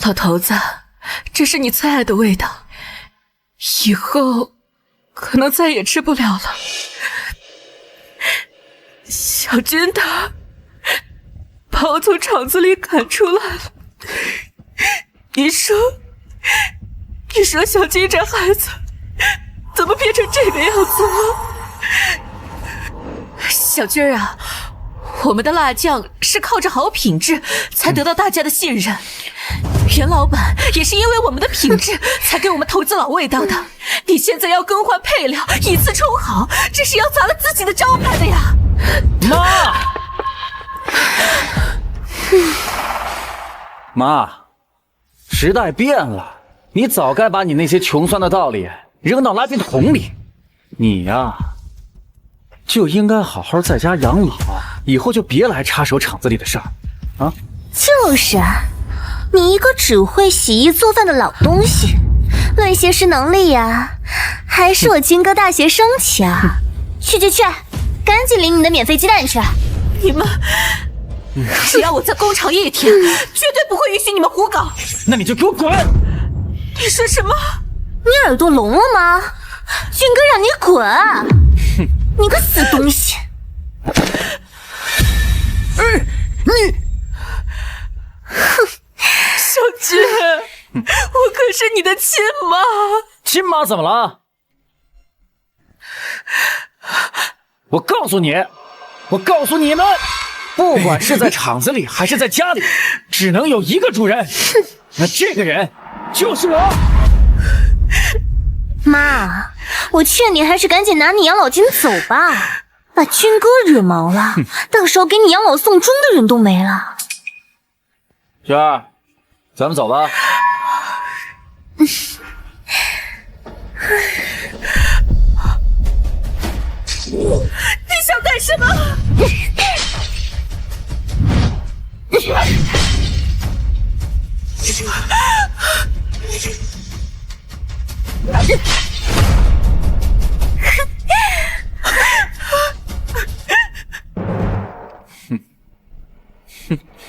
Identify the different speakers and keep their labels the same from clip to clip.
Speaker 1: 老头子，这是你最爱的味道，以后可能再也吃不了了。小军他把我从厂子里赶出来了。你说小军这孩子怎么变成这个样子了？小军儿啊，我们的辣酱是靠着好品质才得到大家的信任，袁老板也是因为我们的品质才给我们投资老味道的。你现在要更换配料，以次充好，这是要砸了自己的招牌的呀！
Speaker 2: 妈，时代变了，你早该把你那些穷酸的道理扔到垃圾桶里。你呀，就应该好好在家养老，以后就别来插手厂子里的事儿啊！
Speaker 3: 就是啊，你一个只会洗衣做饭的老东西，论学识能力呀，还是我军哥大学生强。去，赶紧领你的免费鸡蛋去！
Speaker 1: 你们只要我在工厂一天，绝对不会允许你们胡搞。
Speaker 2: 那你就给我滚！
Speaker 1: 你说什么？
Speaker 3: 你耳朵聋了吗？军哥让你滚！你个死东西！
Speaker 2: 你，
Speaker 3: 哼！
Speaker 1: 小军，我可是你的亲妈。
Speaker 2: 亲妈怎么了？我告诉你们，不管是在厂子里还是在家里，只能有一个主人。那这个人就是我。
Speaker 3: 妈，我劝你还是赶紧拿你养老金走吧，把军哥惹毛了，到时候给你养老送终的人都没了。
Speaker 2: 轩儿，咱们走吧。
Speaker 1: 你想干什么？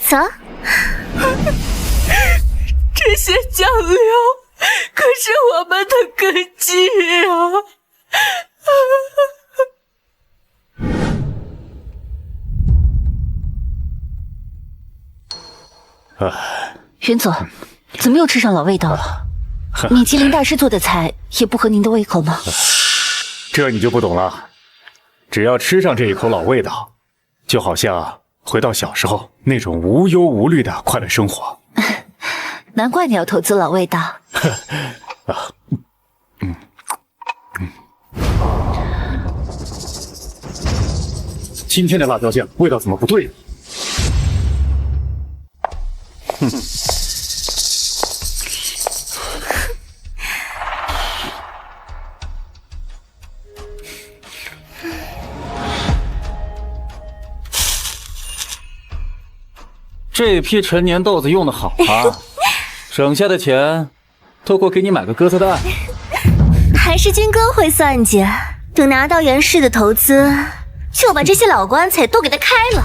Speaker 3: 走。
Speaker 1: 这些酱料可是我们的根基
Speaker 2: 啊！
Speaker 4: 袁总，怎么又吃上老味道了？米其林大师做的菜也不合您的胃口吗？
Speaker 5: 这你就不懂了。只要吃上这一口老味道，就好像回到小时候那种无忧无虑的快乐生活。
Speaker 4: 难怪你要投资老味道。
Speaker 5: 今天的辣椒酱味道怎么不对呢？
Speaker 2: 这批陈年豆子用的好啊，省下的钱都够给你买个鸽子蛋。
Speaker 3: 还是军哥会算计，等拿到袁氏的投资，就把这些老棺材都给他开了。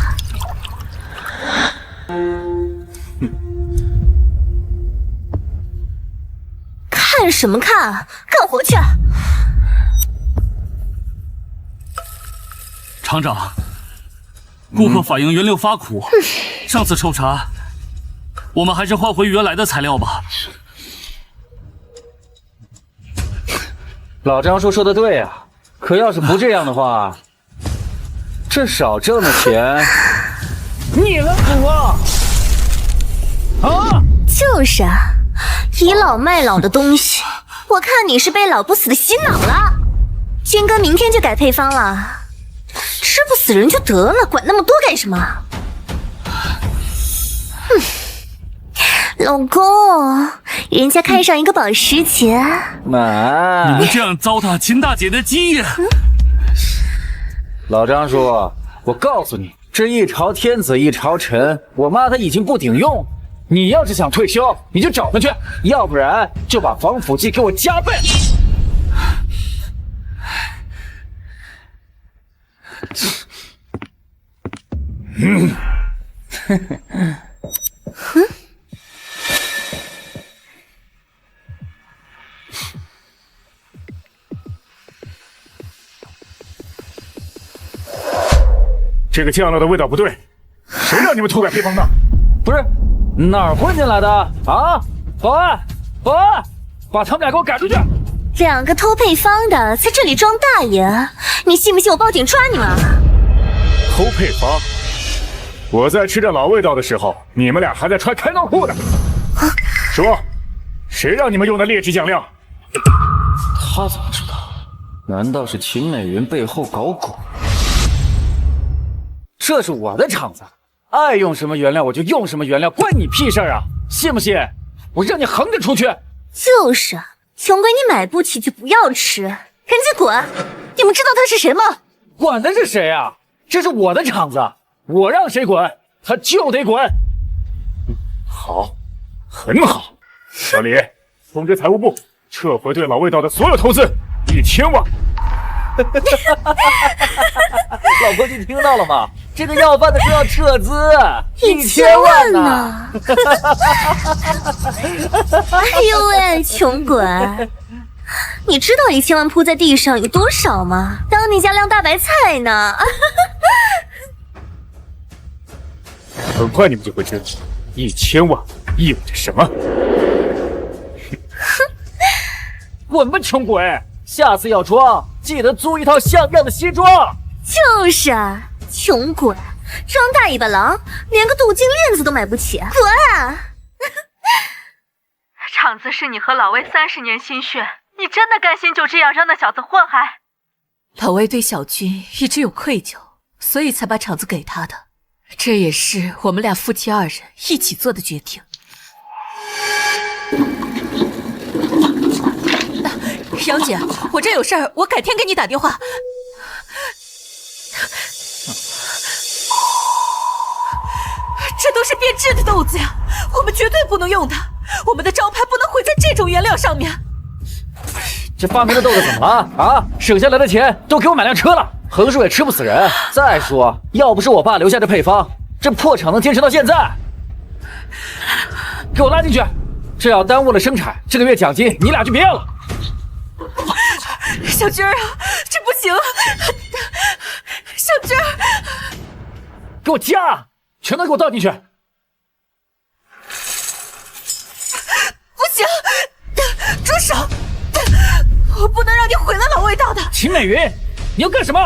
Speaker 3: 看什么看？干活去！
Speaker 6: 厂长，顾客反映原料发苦，上次抽查，我们还是换回原来的材料吧。
Speaker 2: 老张说的对啊，可要是不这样的话，这少挣的钱你来补啊！啊！
Speaker 3: 就是啊，倚老卖老的东西，我看你是被老不死的洗脑了。军哥明天就改配方了，吃不死人就得了，管那么多干什么？老公，人家看上一个保时捷，
Speaker 2: 买。
Speaker 6: 你们这样糟蹋秦大姐的基业。
Speaker 2: 老张叔，我告诉你，这一朝天子一朝臣，我妈她已经不顶用。你要是想退休，你就找她去，要不然就把防腐剂给我加倍。
Speaker 5: 这个酱料的味道不对，谁让你们偷改配方的？
Speaker 2: 不是，哪儿混进来的啊？保安，保安，把他们俩给我赶出去！
Speaker 3: 两个偷配方的在这里装大爷，你信不信我报警抓你们？
Speaker 5: 偷配方？我在吃着老味道的时候，你们俩还在穿开裆裤呢。说，谁让你们用的劣质酱料？
Speaker 2: 他怎么知道？难道是秦美云背后搞鬼？这是我的厂子，爱用什么原料我就用什么原料，关你屁事啊！信不信？我让你横着出去！
Speaker 3: 就是啊，穷鬼你买不起就不要吃，赶紧滚！你们知道他是谁吗？
Speaker 2: 管他是谁啊？这是我的厂子，我让谁滚，他就得滚。
Speaker 5: 好，很好。小李，通知财务部撤回对老味道的所有投资，1000万。
Speaker 2: 老婆，你听到了吗？这个要饭的说要撤资
Speaker 3: 1000万呢！哎呦喂，穷鬼，你知道1000万铺在地上有多少吗？当你家晾大白菜呢！
Speaker 5: 很快你们就会知道，1000万意味着什么。
Speaker 2: 滚吧，穷鬼！下次要装，记得租一套像样的西装。
Speaker 3: 就是啊，穷鬼，装大尾巴狼，连个镀金链子都买不起，滚啊！
Speaker 1: 厂子是你和老魏30年心血，你真的甘心就这样让那小子祸害？老魏对小军一直有愧疚，所以才把厂子给他的，这也是我们俩夫妻2人一起做的决定。杨姐，我这有事儿，我改天给你打电话。这都是变质的豆子呀，我们绝对不能用它，我们的招牌不能毁在这种原料上面。
Speaker 2: 这发霉的豆子怎么了啊？省下来的钱都给我买辆车了，横竖也吃不死人。再说，要不是我爸留下这配方，这破厂能坚持到现在。给我拉进去，这要耽误了生产，这个月奖金你俩就别要了。
Speaker 1: 小军儿啊，这不行！小军儿，
Speaker 2: 给我加，全都给我倒进去！
Speaker 1: 不行，住手！我不能让你毁了老味道的。
Speaker 2: 秦美云，你要干什么？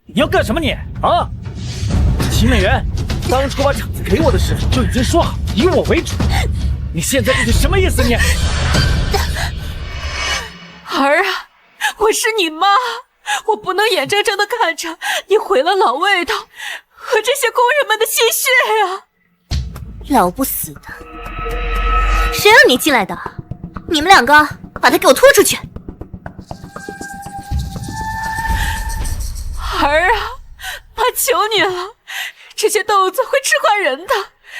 Speaker 2: 你要干什么你啊？秦美云，当初把厂子给我的时候就已经说好以我为主，你现在这是什么意思你？
Speaker 1: 儿啊，我是你妈，我不能眼睁睁的看着你毁了老味道和这些工人们的心血呀！
Speaker 3: 老不死的，谁让你进来的？你们2个把他给我拖出去！
Speaker 1: 儿啊，妈求你了，这些豆子会吃坏人的，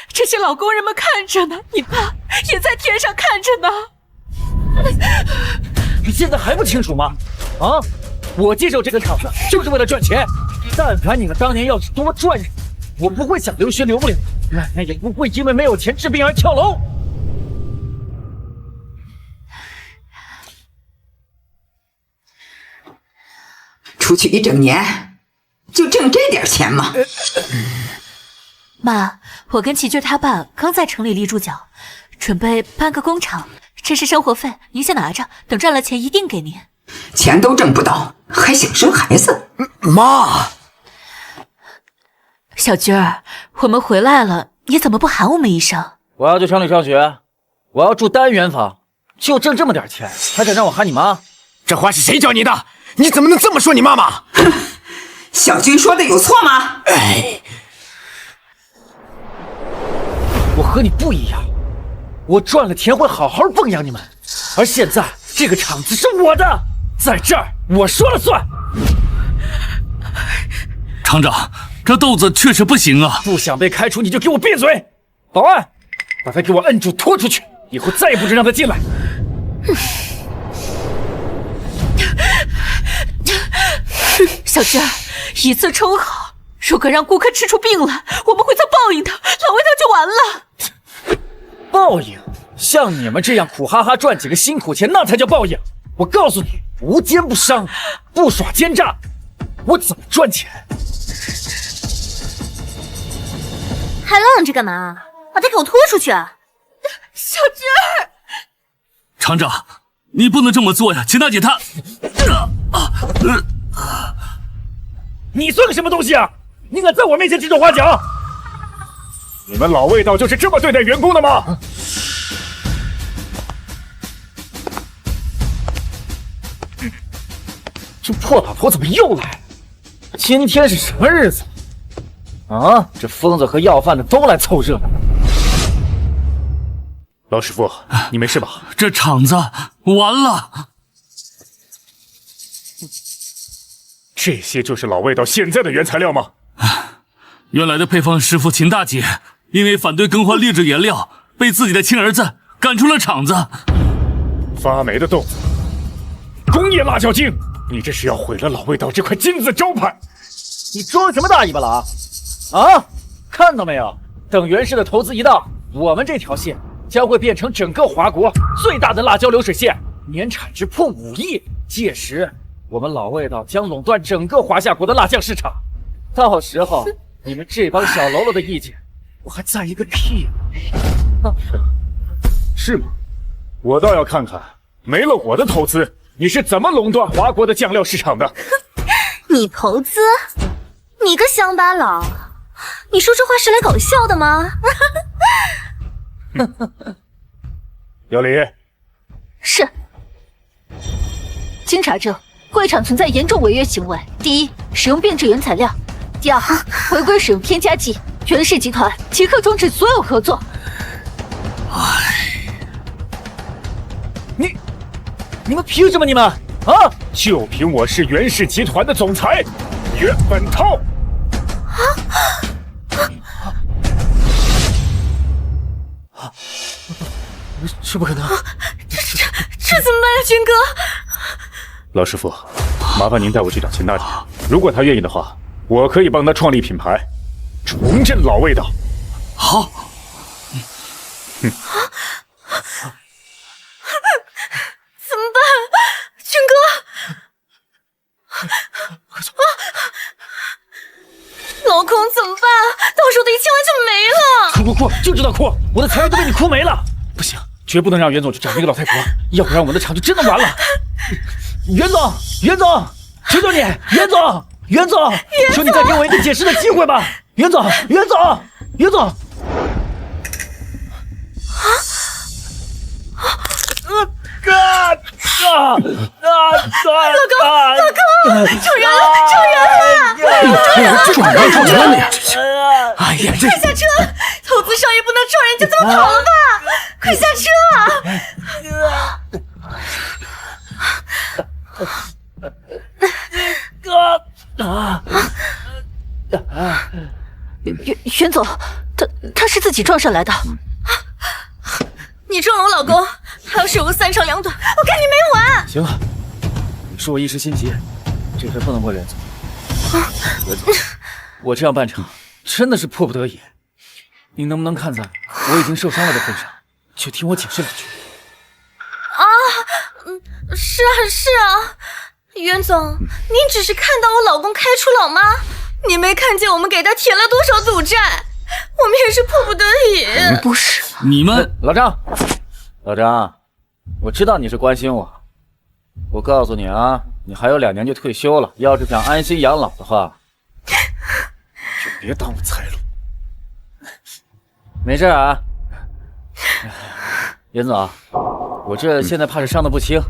Speaker 1: 这些老工人们看着呢，你爸也在天上看着呢。
Speaker 2: 你现在还不清楚吗？啊！我接手这个厂子就是为了赚钱。但凡你们当年要是多赚点，我不会想留学留不了，奶奶也不会因为没有钱治病而跳楼。
Speaker 7: 出去1整年，就挣这点钱吗？
Speaker 1: 妈，我跟齐军他爸刚在城里立住脚，准备搬个工厂，这是生活费，您先拿着，等赚了钱一定给您。
Speaker 7: 钱都挣不到，还想生孩子？
Speaker 8: 妈，
Speaker 1: 小军儿，我们回来了，你怎么不喊我们一声？
Speaker 2: 我要去城里上学，我要住单元房，就挣这么点钱，还敢让我喊你妈？
Speaker 8: 这话是谁教你的？你怎么能这么说你妈妈？
Speaker 7: 小军说的有错吗？
Speaker 8: 哎，
Speaker 2: 我和你不一样，我赚了钱会好好奉养你们，而现在这个厂子是我的，在这儿我说了算。
Speaker 6: 厂长，这豆子确实不行啊！
Speaker 2: 不想被开除你就给我闭嘴！保安，把他给我摁住拖出去，以后再也不准让他进来。
Speaker 1: 小娟，一次冲好，如果让顾客吃出病来，我们会遭报应的，老味道就完了。
Speaker 2: 报应？像你们这样苦哈哈赚几个辛苦钱，那才叫报应。我告诉你，无奸不商，不耍奸诈。我怎么赚钱，
Speaker 3: 还愣着干嘛？把他给我拖出去啊！
Speaker 1: 小娟儿，
Speaker 6: 厂长，你不能这么做呀！秦大姐她，
Speaker 5: 你算个什么东西啊！你敢在我面前指手画脚？你们老味道就是这么对待员工的吗？
Speaker 2: 这破老头怎么又来？今天是什么日子？啊，这疯子和要饭的都来凑热闹。
Speaker 5: 老师傅，你没事吧？
Speaker 6: 这厂子完了。
Speaker 5: 这些就是老味道现在的原材料吗？
Speaker 6: 原来的配方师傅秦大姐因为反对更换劣质原料，被自己的亲儿子赶出了厂子。
Speaker 5: 发霉的豆子，工业辣椒精，你这是要毁了老味道这块金字招牌！
Speaker 2: 你装什么大尾巴狼？啊，看到没有？等袁氏的投资一到，我们这条线将会变成整个华国最大的辣椒流水线，年产值破5亿。届时，我们老味道将垄断整个华夏国的辣酱市场。到时候，你们这帮小喽啰的意见，我还在意个屁啊！
Speaker 5: 是吗？我倒要看看，没了我的投资，你是怎么垄断华国的酱料市场的？
Speaker 3: 你投资？你个乡巴佬，你说这话是来搞笑的吗？
Speaker 5: 姚离，
Speaker 4: 是。经查证，贵厂存在严重违约行为。第一，使用变质原材料；第二，违规使用添加剂。袁氏集团即刻终止所有合作。
Speaker 2: 你们凭什么？你们啊？
Speaker 5: 就凭我是袁氏集团的总裁袁本涛。
Speaker 2: 这不可能！
Speaker 3: 这怎么办呀，军哥？
Speaker 5: 老师傅，麻烦您带我去找秦大姐，如果她愿意的话，我可以帮她创立品牌，重振老味道。
Speaker 6: 好。
Speaker 3: 怎么办，军哥？
Speaker 2: 快走！
Speaker 3: 老公怎么办？到时候的1000万就没了。
Speaker 2: 哭，就知道哭！我的财源都被你哭没了。不行，绝不能让袁总去找那个老太婆，要不然我们的厂就真的完了。袁总，求求你，袁总，求你再给我一个解释的机会吧。袁总。
Speaker 3: 老公，救人了！
Speaker 8: 撞人了呀！哎呀，这
Speaker 3: 快下车！投资商也不能撞人就这么跑了吧？快下
Speaker 4: 袁总，他是自己撞上来的。
Speaker 3: 你撞了我老公，他要是有个3长2短，我看你没完！
Speaker 2: 行了，是我一时心急，这回不能怪袁总。袁总，我这样办成真的是迫不得已。您能不能看在我已经受伤了的份上，就听我解释2句？
Speaker 3: 是啊，袁总，您只是看到我老公开出老妈，你没看见我们给他填了多少赌债？我们也是迫不得已。
Speaker 4: 不是
Speaker 6: 你们，
Speaker 2: 老张，我知道你是关心我。我告诉你啊，你还有2年就退休了，要是想安心养老的话，就别耽误财路。没事啊，袁总，我这现在怕是伤得不轻，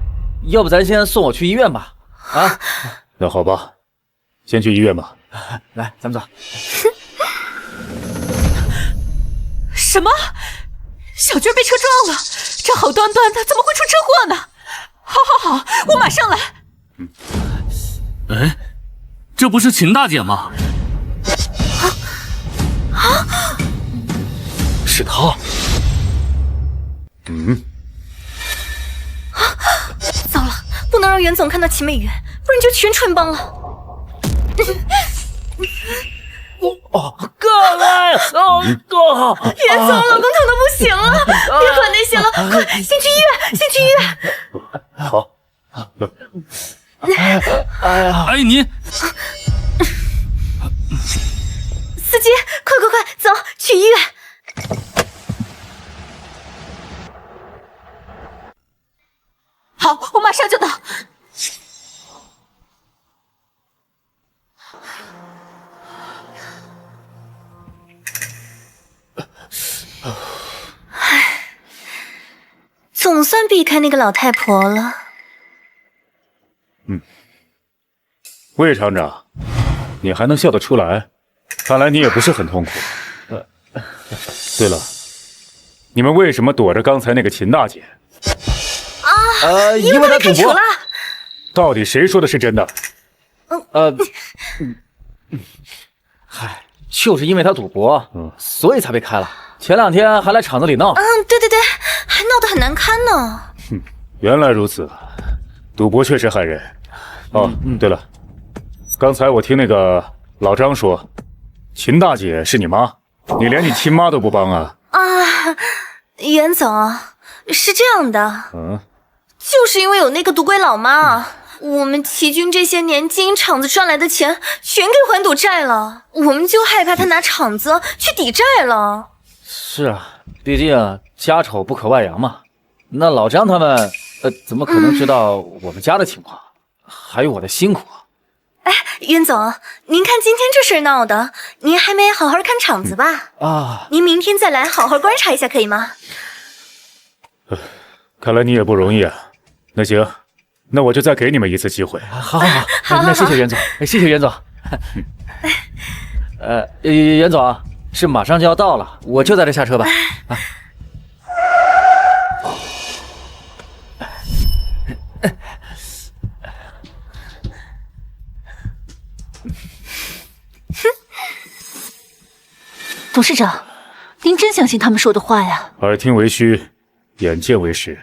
Speaker 2: 要不咱先送我去医院吧？啊，
Speaker 5: 那好吧，先去医院吧。
Speaker 2: 来，咱们走。
Speaker 1: 什么？小娟被车撞了？这好端端的怎么会出车祸呢？好，我马上来。
Speaker 6: 哎，这不是秦大姐吗？
Speaker 5: 是她。
Speaker 3: 糟了，不能让袁总看到秦美媛，不然就全穿帮了。袁总，老公疼得不行了，别管那些了，快先去医院。
Speaker 5: 好。
Speaker 6: 哎，你
Speaker 3: 司机，快，走，去去医院。
Speaker 1: 好，我马上就到。
Speaker 3: 总算避开那个老太婆了。
Speaker 5: 魏厂长，你还能笑得出来，看来你也不是很痛苦。对了，你们为什么躲着刚才那个秦大姐？
Speaker 2: 因为他赌博。
Speaker 5: 到底谁说的是真的？
Speaker 2: 嗨，就是因为他赌博，所以才被开了。前2天还来厂子里闹。
Speaker 3: 对，还闹得很难堪呢。
Speaker 5: 原来如此，赌博确实害人。对了，刚才我听那个老张说，秦大姐是你妈，你连你亲妈都不帮啊？
Speaker 3: 袁总，是这样的，就是因为有那个赌鬼老妈，我们齐军这些年经营厂子赚来的钱全给还赌债了，我们就害怕他拿厂子去抵债了。
Speaker 2: 是啊，毕竟家丑不可外扬嘛。那老张他们，怎么可能知道我们家的情况，还有我的辛苦？
Speaker 3: 袁总，您看今天这事儿闹的，您还没好好看场子吧？您明天再来好好观察一下，可以吗？
Speaker 5: 看来你也不容易啊。那行，那我就再给你们一次机会。
Speaker 2: 好，那谢谢袁总，谢谢袁总。袁总是马上就要到了，我就在这下车吧。
Speaker 4: 董事长，您真相信他们说的话呀？
Speaker 5: 耳听为虚，眼见为实。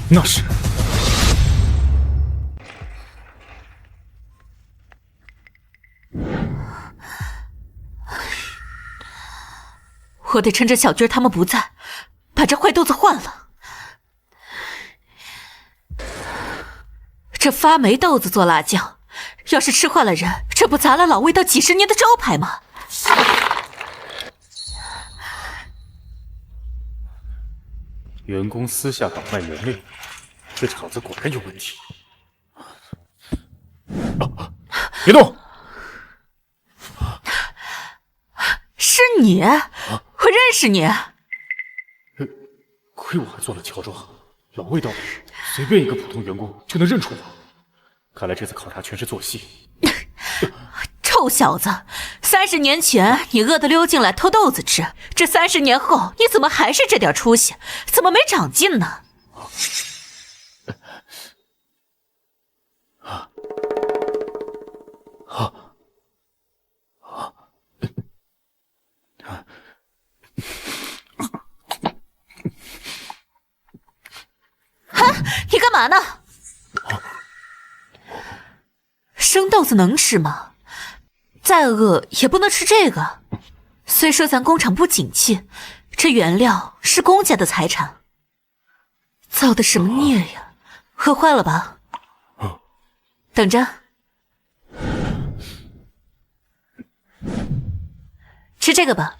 Speaker 5: 那是。
Speaker 1: 我得趁着小军他们不在，把这坏豆子换了。这发霉豆子做辣酱，要是吃坏了人，这不砸了老味道几10年的招牌吗？
Speaker 5: 员工私下倒卖原料，这厂子果然有问题。别动！
Speaker 1: 是你，我认识你。
Speaker 5: 亏我还做了乔装，老味道随便一个普通员工就能认出我。看来这次考察全是做戏。
Speaker 1: 臭小子，30年前你饿得溜进来偷豆子吃，这30年后你怎么还是这点出息？怎么没长进呢？你干嘛呢？生豆子能吃吗？再饿也不能吃这个。虽说咱工厂不景气，这原料是公家的财产。造的什么孽呀？喝坏了吧？等着，吃这个吧，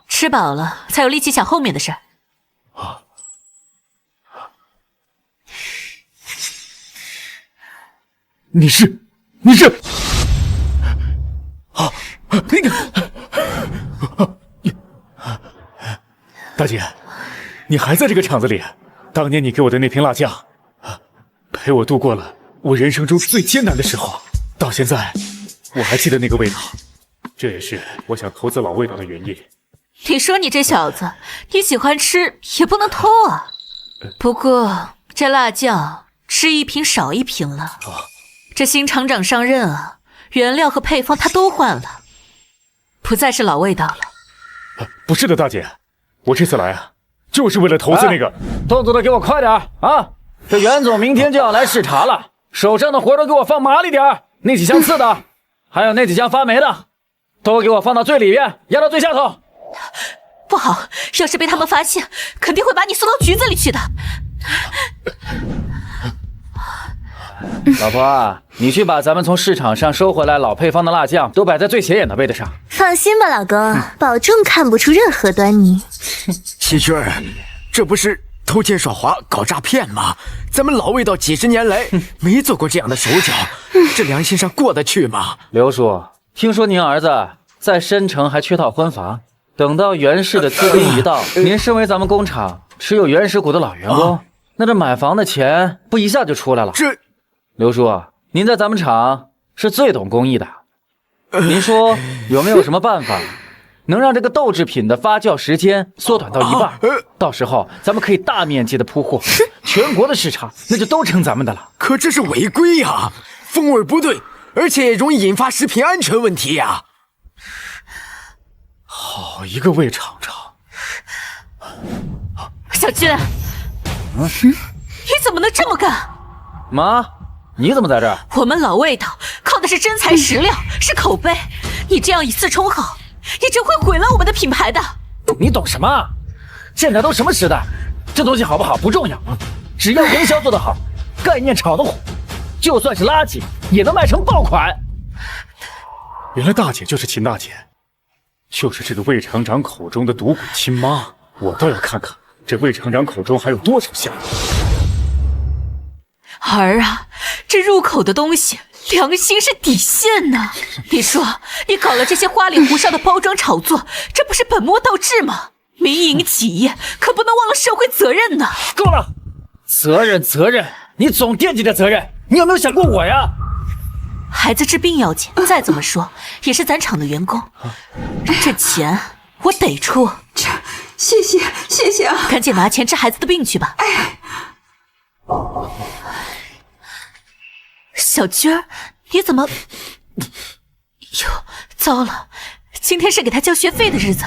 Speaker 1: 吃饱了才有力气想后面的事儿。
Speaker 5: 你是那个大姐，你还在这个厂子里？当年你给我的那瓶辣酱，陪我度过了我人生中最艰难的时候，到现在我还记得那个味道，这也是我想投资老味道的原因。
Speaker 1: 你说你这小子，你喜欢吃也不能偷啊。不过这辣酱吃一瓶少一瓶了。这新厂长上任啊，原料和配方他都换了，不再是老味道了。
Speaker 5: 不是的，大姐，我这次来啊，就是为了投资那个。
Speaker 2: 动作的给我快点啊！这袁总明天就要来视察了，手上的活都给我放麻利点，那几箱刺的，还有那几箱发霉的，都给我放到最里边，压到最下头。
Speaker 1: 不好，要是被他们发现，肯定会把你送到局子里去的。
Speaker 2: 老婆，你去把咱们从市场上收回来老配方的辣酱都摆在最显眼的位置上。
Speaker 3: 放心吧，老公，保证看不出任何端倪。
Speaker 8: 七军儿，这不是偷奸耍滑、搞诈骗吗？咱们老味道几十年来没做过这样的手脚，这良心上过得去吗？
Speaker 2: 刘叔，听说您儿子在申城还缺套婚房，等到袁氏的资金一到，您身为咱们工厂持有原始股的老员工，那这买房的钱不一下就出来了？
Speaker 8: 这，
Speaker 2: 刘叔，您在咱们厂是最懂工艺的，您说有没有什么办法能让这个豆制品的发酵时间缩短到一半？到时候咱们可以大面积的铺货，全国的市场那就都成咱们的了。
Speaker 8: 可这是违规呀，风味不对，而且容易引发食品安全问题呀。
Speaker 5: 好一个魏厂长！
Speaker 1: 小军，你怎么能这么干？
Speaker 2: 妈，你怎么在这儿？
Speaker 1: 我们老味道靠的是真材实料，是口碑。你这样以次充好，你真会毁了我们的品牌的。
Speaker 2: 你懂什么？现在都什么时代，这东西好不好不重要，只要营销做得好，概念炒得火，就算是垃圾也能卖成爆款。
Speaker 5: 原来大姐就是秦大姐，就是这个魏厂长口中的赌鬼亲妈。我倒要看看这魏厂长口中还有多少下。
Speaker 1: 儿啊，这入口的东西，良心是底线呐！你说，你搞了这些花里胡哨的包装炒作，这不是本末倒置吗？民营企业可不能忘了社会责任呢！
Speaker 2: 够了，责任，你总惦记着责任，你有没有想过我呀？
Speaker 1: 孩子治病要紧，再怎么说也是咱厂的员工，这钱我得出。
Speaker 7: 谢谢啊！
Speaker 1: 赶紧拿钱治孩子的病去吧。小军儿，你怎么？哟，糟了，今天是给他交学费的日子。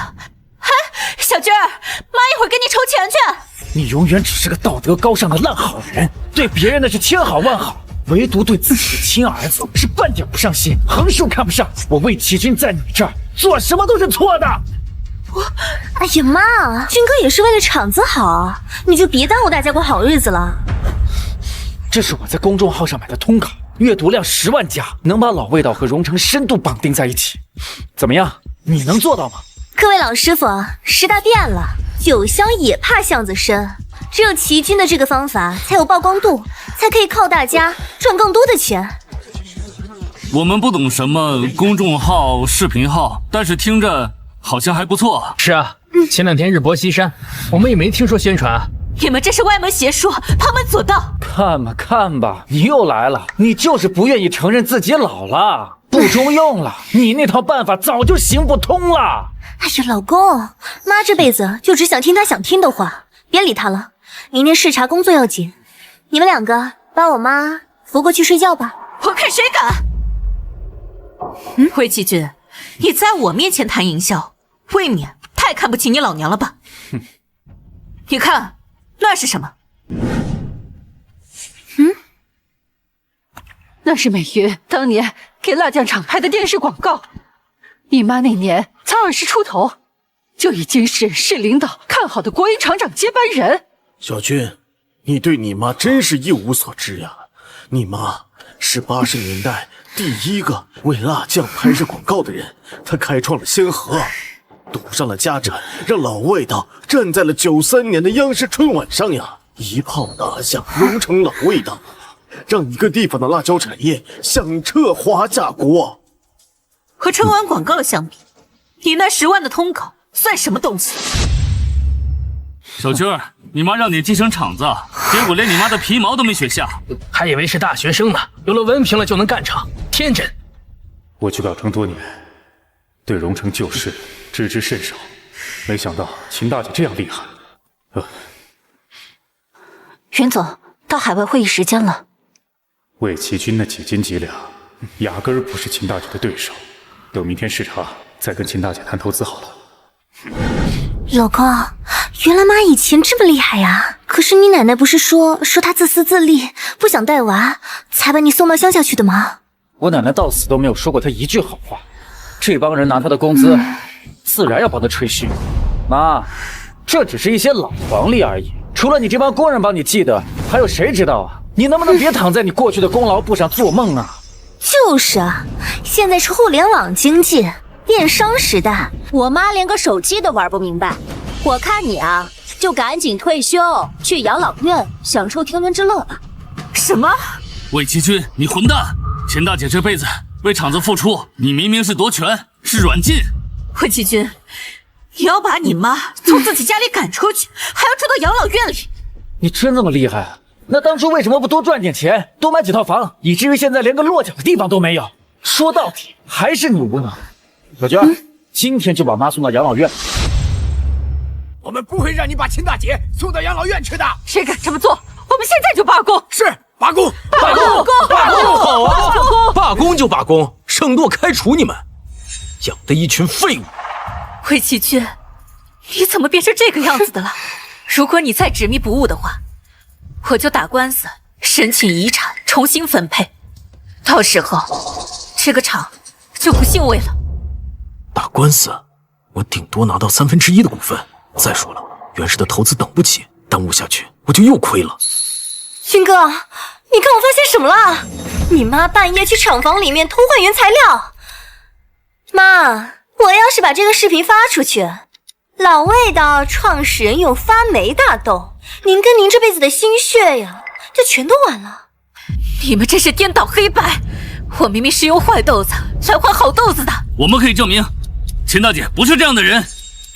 Speaker 1: 嗨，小军儿，妈一会儿给你筹钱去。
Speaker 2: 你永远只是个道德高尚的烂好人，对别人那是千好万好，唯独对自己的亲儿子是半点不上心，横竖看不上。我魏启军在你这儿做什么都是错的。
Speaker 3: 哎呀妈，军哥也是为了厂子好，你就别耽误大家过好日子了。
Speaker 2: 这是我在公众号上买的通稿，阅读量10万加，能把老味道和荣城深度绑定在一起。怎么样，你能做到吗？
Speaker 3: 各位老师傅，时代变了，酒香也怕巷子深，只有齐军的这个方法才有曝光度，才可以靠大家赚更多的钱。
Speaker 6: 我们不懂什么公众号、视频号，但是听着好像还不错。
Speaker 9: 是啊，前2天日薄西山，我们也没听说宣传啊。
Speaker 1: 你们这是歪门邪说，旁门左道。
Speaker 2: 看吧，你又来了，你就是不愿意承认自己老了，不中用了。你那套办法早就行不通了。
Speaker 3: 哎呀，老公，妈这辈子就只想听她想听的话，别理她了。明天视察工作要紧，你们2个把我妈扶过去睡觉吧。
Speaker 1: 我看谁敢！魏启军，你在我面前谈营销，未免太看不起你老娘了吧？你看，那是什么？
Speaker 4: 那是美云当年给辣酱厂拍的电视广告。你妈那年才20出头，就已经是市领导看好的国营厂长接班人。
Speaker 10: 小军，你对你妈真是一无所知呀！你妈是80年代第一个为辣酱拍摄广告的人，她开创了先河，赌上了家产，让老味道站在了93年的央视春晚上呀，一炮打响荣城老味道，让一个地方的辣椒产业响彻华夏国。
Speaker 1: 和春晚广告相比，你那10万的通稿算什么东西？
Speaker 6: 小军儿，你妈让你继承厂子，结果连你妈的皮毛都没学下，
Speaker 9: 还以为是大学生呢，有了文凭了就能干厂，天真。
Speaker 5: 我去老城多年，对荣城旧事知之甚少，没想到秦大姐这样厉害。
Speaker 4: 袁总，到海外会议时间了。
Speaker 5: 魏启军那几斤几两，压根儿不是秦大姐的对手。等明天视察，再跟秦大姐谈投资好了。
Speaker 3: 老公，原来妈以前这么厉害呀！可是你奶奶不是说她自私自利，不想带娃，才把你送到乡下去的吗？
Speaker 2: 我奶奶到死都没有说过她一句好话。这帮人拿她的工资，自然要帮她吹嘘。妈，这只是一些老黄历而已，除了你这帮工人帮你记得，还有谁知道啊？你能不能别躺在你过去的功劳簿上做梦啊？
Speaker 3: 就是啊，现在是互联网经济、电商时代，
Speaker 11: 我妈连个手机都玩不明白。我看你啊，就赶紧退休，去养老院享受天伦之乐吧。
Speaker 1: 什么？
Speaker 6: 魏奇君，你混蛋！钱大姐这辈子为厂子付出，你明明是夺权，是软禁。
Speaker 1: 魏奇君，你要把你妈从自己家里赶出去，还要住到养老院里？
Speaker 2: 你真这么厉害啊？那当初为什么不多赚点钱，多买几套房，以至于现在连个落脚的地方都没有？说到底还是你无能。小娟，今天就把妈送到养老院。
Speaker 8: 我们不会让你把秦大姐送到养老院去的。
Speaker 4: 谁敢这么做？我们现在就罢工！
Speaker 8: 是罢工！
Speaker 9: 罢工！罢工！好啊！罢工就罢工，省舵开除你们，养的一群废物。
Speaker 1: 魏奇君，你怎么变成这个样子的了？如果你再执迷不悟的话，我就打官司申请遗产重新分配，到时候这个厂就不姓魏了。
Speaker 9: 打官司，我顶多拿到1/3的股份。再说了，袁氏的投资等不起，耽误下去我就又亏了。
Speaker 3: 军哥，你看我发现什么了？你妈半夜去厂房里面偷换原材料。妈，我要是把这个视频发出去，老味道创始人用发霉大豆，您跟您这辈子的心血呀，就全都完了。
Speaker 1: 你们这是颠倒黑白，我明明是用坏豆子来换好豆子的。
Speaker 6: 我们可以证明，秦大姐不是这样的人。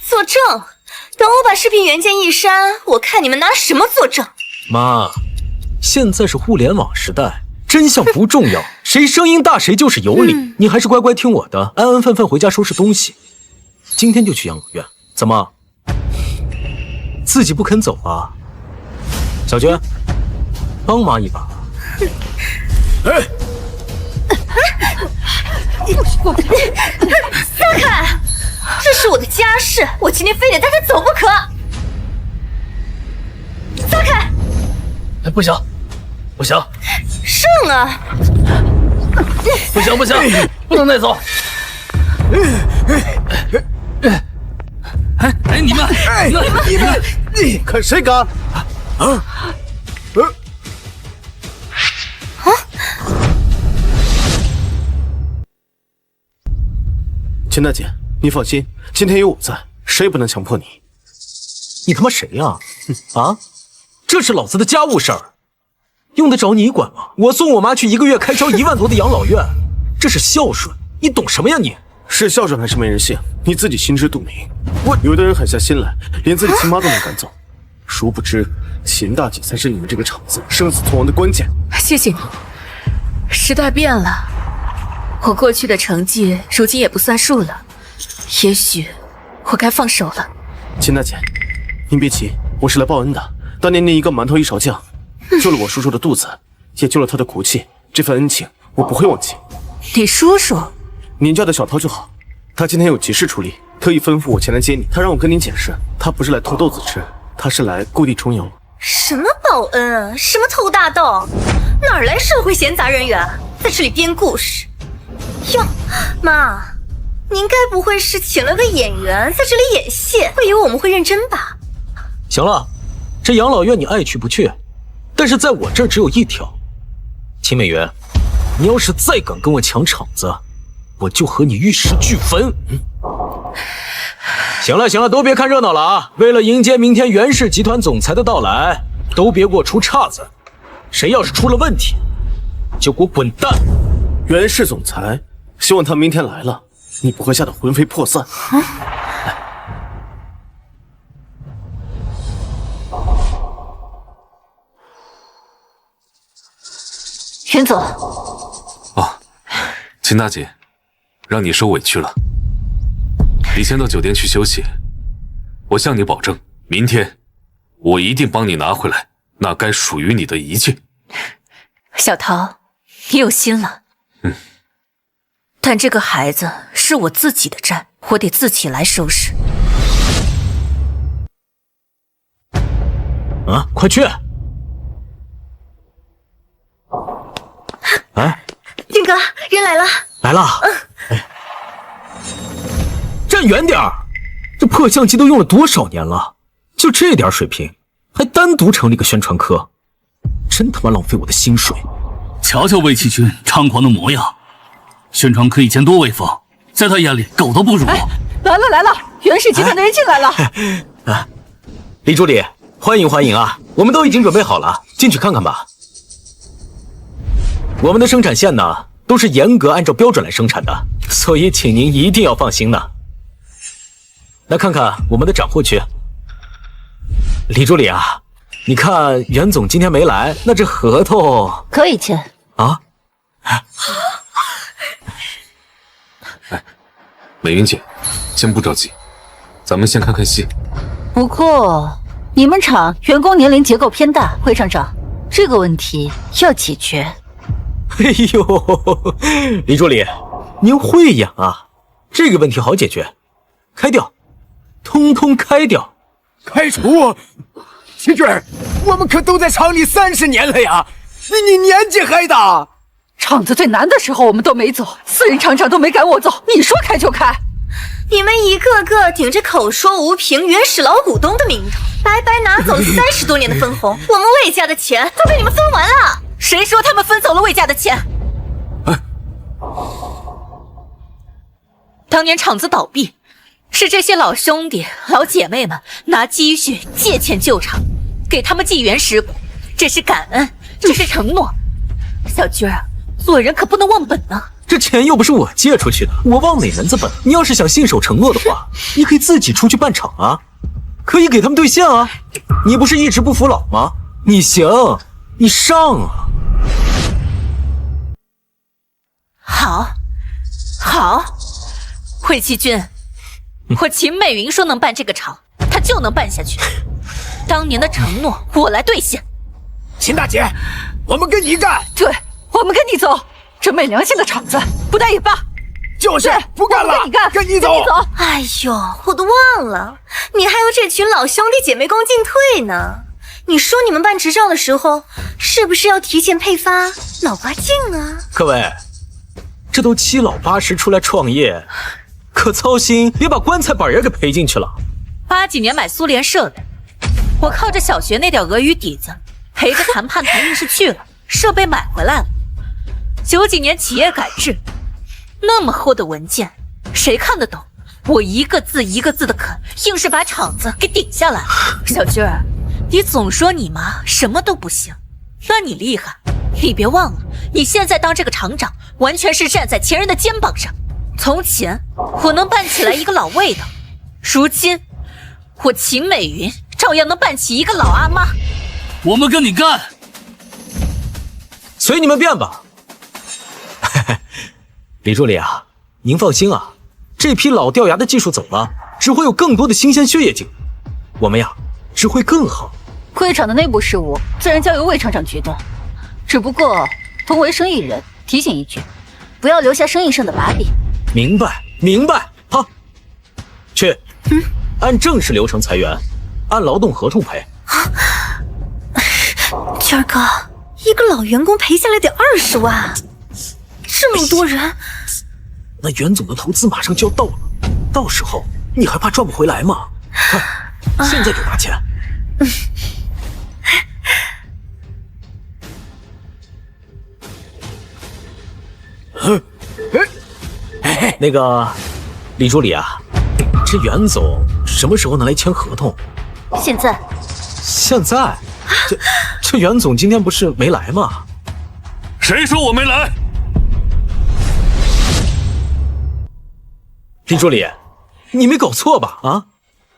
Speaker 3: 作证？等我把视频原件一删，我看你们拿什么作证？
Speaker 9: 妈，现在是互联网时代，真相不重要，谁声音大谁就是有理。你还是乖乖听我的，安安分分回家收拾东西。今天就去养老院。怎么？自己不肯走啊？小娟，帮妈一把。
Speaker 8: 哎！
Speaker 3: 撒开！这是我的家事，我今天非得带他走不可。撒开！
Speaker 9: 哎，不行，不行！
Speaker 3: 上啊！
Speaker 9: 不行不行，不能带走！
Speaker 6: 哎，你们，
Speaker 10: 你看谁敢？秦大姐，你放心，今天有我在，谁也不能强迫你。
Speaker 9: 你他妈谁呀？啊，这是老子的家务事儿，用得着你管吗？我送我妈去1个月开销1万多的养老院，这是孝顺，你懂什么呀你？
Speaker 10: 是孝顺还是没人信，你自己心知肚明。有的人狠下心来，连自己亲妈都能赶走，殊不知秦大姐才是你们这个厂子生死存亡的关键。
Speaker 1: 谢谢你，时代变了，我过去的成绩如今也不算数了，也许我该放手了。
Speaker 10: 秦大姐，您别急，我是来报恩的。当年您一个馒头一勺酱，救了我叔叔的肚子，也救了他的骨气，这份恩情我不会忘记。
Speaker 1: 你叔叔？
Speaker 10: 您叫他小涛就好。他今天有急事处理，特意吩咐我前来接你。他让我跟您解释，他不是来偷豆子吃，他是来故地重游。
Speaker 3: 什么报恩啊？什么偷大豆？哪儿来社会闲杂人员在这里编故事？哟，妈，您该不会是请了个演员在这里演戏，会以为我们会认真吧？
Speaker 9: 行了，这养老院你爱去不去，但是在我这儿只有一条，秦美元，你要是再敢跟我抢场子，我就和你玉石俱焚。行了行了，都别看热闹了啊！为了迎接明天袁氏集团总裁的到来，都别给我出岔子。谁要是出了问题，就给我滚蛋！
Speaker 10: 袁氏总裁，希望他明天来了，你不会吓得魂飞魄散。
Speaker 1: 袁总。
Speaker 12: 哦，秦大姐，让你受委屈了。你先到酒店去休息，我向你保证，明天我一定帮你拿回来那该属于你的一切。
Speaker 1: 小桃，你有心了。但这个孩子是我自己的债，我得自己来收拾。
Speaker 9: 啊，快去！哎，
Speaker 3: 俊哥，人来了。
Speaker 9: 来了。站远点儿，这破相机都用了多少年了？就这点水平，还单独成立个宣传科，真他妈浪费我的薪水！
Speaker 6: 瞧瞧魏启军猖狂的模样，宣传科以前多威风，在他眼里狗都不如。
Speaker 4: 来了，袁氏集团的人进来了。
Speaker 9: 李助理，欢迎欢迎啊！我们都已经准备好了，进去看看吧。我们的生产线呢，都是严格按照标准来生产的，所以请您一定要放心呢。来看看我们的展货区。李助理啊，你看袁总今天没来，那这合同
Speaker 4: 可以签
Speaker 9: 啊？
Speaker 12: 美云姐，先不着急，咱们先看看戏。
Speaker 4: 不过你们厂员工年龄结构偏大，会厂长，这个问题要解决。
Speaker 9: 哎呦，李助理，您会演啊？这个问题好解决，开掉，通通开掉。
Speaker 8: 开除？齐军，我们可都在厂里30年了呀，你年纪还大。
Speaker 4: 厂子最难的时候我们都没走，私人厂长都没赶我走，你说开就开？
Speaker 3: 你们一个个顶着口说无凭原始老股东的名头，白白拿走了30多年的分红，我们魏家的钱都被你们分完了。
Speaker 1: 谁说他们分走了魏家的钱？当年厂子倒闭，是这些老兄弟老姐妹们拿积蓄借钱救厂，给他们寄原始股，这是感恩，这是承诺。小军儿，做人可不能忘本呢。
Speaker 9: 这钱又不是我借出去的，我忘哪门子本？你要是想信守承诺的话，你可以自己出去办厂啊，可以给他们兑现啊。你不是一直不服老吗？你行，你上啊！
Speaker 1: 好，魏启军，我秦美云说能办这个厂，他就能办下去。当年的承诺，我来兑现。
Speaker 8: 秦大姐，我们跟你干！
Speaker 4: 对，我们跟你走。这没良心的厂子，不干也罢。
Speaker 8: 就是不干了，跟你走。
Speaker 3: 哎呦，我都忘了，你还有这群老兄弟姐妹共进退呢。你说你们办执照的时候，是不是要提前配发脑瓜镜啊？
Speaker 9: 各位，这都7老80出来创业，可操心别把棺材板也给赔进去了。
Speaker 1: 80几年买苏联设备，我靠着小学那点俄语底子，陪着谈判团硬是去了，设备买回来了。90几年企业改制，那么厚的文件，谁看得懂？我一个字一个字的啃，硬是把厂子给顶下来。小军儿，你总说你妈什么都不行，那你厉害。你别忘了，你现在当这个厂长，完全是站在前人的肩膀上。从前我能办起来一个老魏的，如今我秦美云照样能办起一个老阿妈。
Speaker 6: 我们跟你干，
Speaker 9: 随你们便吧。李助理啊，您放心啊，这批老掉牙的技术走了，只会有更多的新鲜血液进，我们呀只会更好。
Speaker 4: 会厂的内部事务自然交由魏厂长决断，只不过同为生意人，提醒一句，不要留下生意上的把柄。
Speaker 9: 明白。好，去，按正式流程裁员，按劳动合同赔。
Speaker 3: 军儿哥，一个老员工赔下来得20万。这么多人，
Speaker 9: 那袁总的投资马上就要到了，到时候你还怕赚不回来吗？快，现在就拿钱。那个李助理啊，这袁总什么时候能来签合同？
Speaker 4: 现在？
Speaker 9: 这袁总今天不是没来吗？
Speaker 6: 谁说我没来？
Speaker 9: 李助理，你没搞错吧？啊，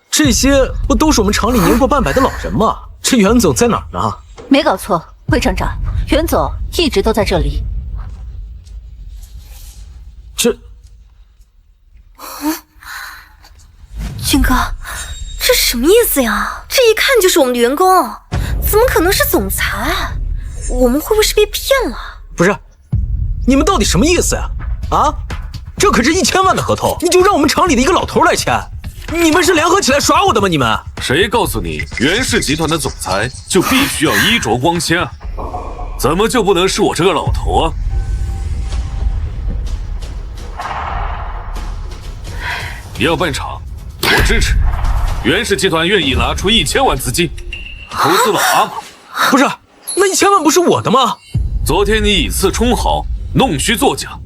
Speaker 9: 这些不都是我们厂里年过半百的老人吗？这袁总在哪儿呢？
Speaker 4: 没搞错，魏厂长，袁总一直都在这里。
Speaker 3: 军哥，这什么意思呀？这一看就是我们的员工，怎么可能是总裁？我们会不会是被骗了？
Speaker 9: 不是，你们到底什么意思呀？啊，这可是1000万的合同，你就让我们厂里的一个老头来签？你们是联合起来耍我的吗？你们
Speaker 12: 谁告诉你袁氏集团的总裁就必须要衣着光鲜啊？怎么就不能是我这个老头啊？要办厂，我支持。袁氏集团愿意拿出1000万资金投资老阿玛。
Speaker 9: 不是，那1000万不是我的吗？
Speaker 12: 昨天你以次充好，弄虚作假，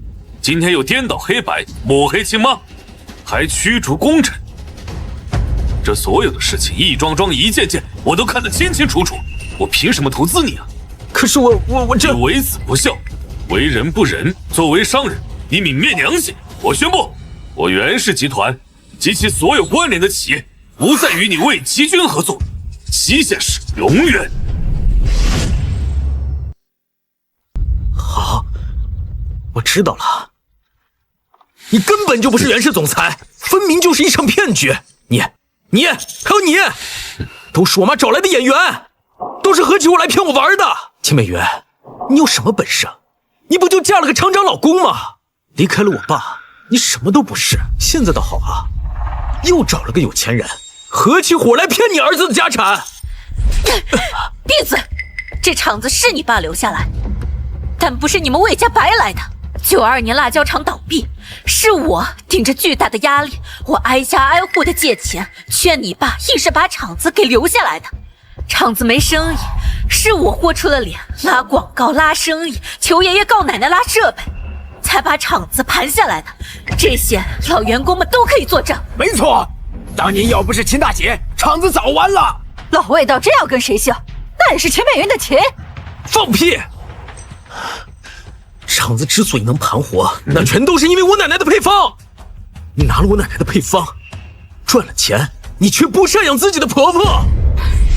Speaker 12: 今天又颠倒黑白，抹黑亲妈，还驱逐功臣。这所有的事情一桩桩一件件，我都看得清清楚楚。我凭什么投资你啊？
Speaker 9: 可是我这……
Speaker 12: 你为子不孝，为人不仁，作为商人，你泯灭良心。我宣布，我袁氏集团及其所有关联的企业，不再与你魏齐军合作，期限是永远。
Speaker 9: 好，我知道了。你根本就不是袁氏总裁，分明就是一场骗局。你还有你，都是我妈找来的演员，都是合起伙来骗我玩的。秦美云，你有什么本事？你不就嫁了个厂长老公吗？离开了我爸，你什么都不是。现在倒好啊，又找了个有钱人，合起伙来骗你儿子的家产。
Speaker 1: 闭嘴！这厂子是你爸留下来，但不是你们魏家白来的。92年辣椒厂倒闭，是我顶着巨大的压力，我挨家挨户的借钱，劝你爸硬是把厂子给留下来的。厂子没生意，是我豁出了脸，拉广告拉生意，求爷爷告奶奶拉设备，才把厂子盘下来的。这些老员工们都可以作证。
Speaker 8: 没错，当年要不是秦大姐，厂子早完了。
Speaker 4: 老魏道真要跟谁姓，那也是秦美云的秦。
Speaker 9: 放屁！厂子之所以能盘活，那全都是因为我奶奶的配方。你拿了我奶奶的配方，赚了钱，你却不赡养自己的婆婆。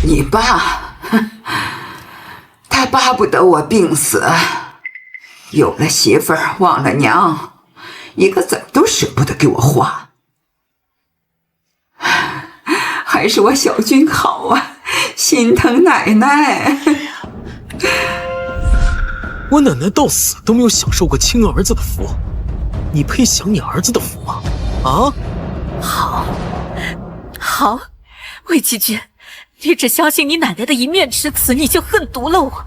Speaker 7: 你爸，他巴不得我病死，有了媳妇儿忘了娘，一个子儿都舍不得给我花。还是我小军好啊，心疼奶奶。
Speaker 9: 我奶奶到死都没有享受过亲儿子的福，你配享你儿子的福吗？啊？
Speaker 1: 好，魏齐军，你只相信你奶奶的一面之词，你就恨毒了我。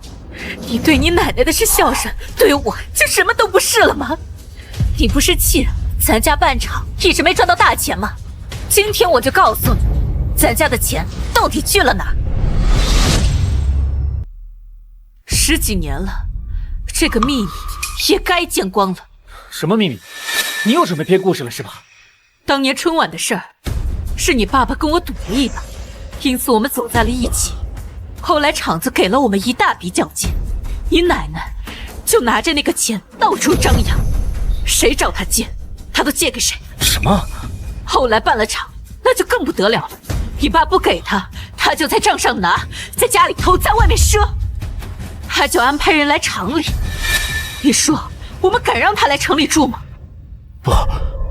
Speaker 1: 你对你奶奶的是孝顺，对我就什么都不是了吗？你不是气咱家办厂一直没赚到大钱吗？今天我就告诉你，咱家的钱到底去了哪儿？10几年了，这个秘密也该见光了。
Speaker 2: 什么秘密？你又准备编故事了是吧？
Speaker 1: 当年春晚的事儿，是你爸爸跟我赌了一把，因此我们走在了一起。后来厂子给了我们一大笔奖金，你奶奶就拿着那个钱到处张扬，谁找他借，他都借给谁。
Speaker 2: 什么？
Speaker 1: 后来办了厂，那就更不得了了。你爸不给他，他就在账上拿，在家里偷，在外面赊。他就安排人来厂里。你说我们敢让他来城里住吗？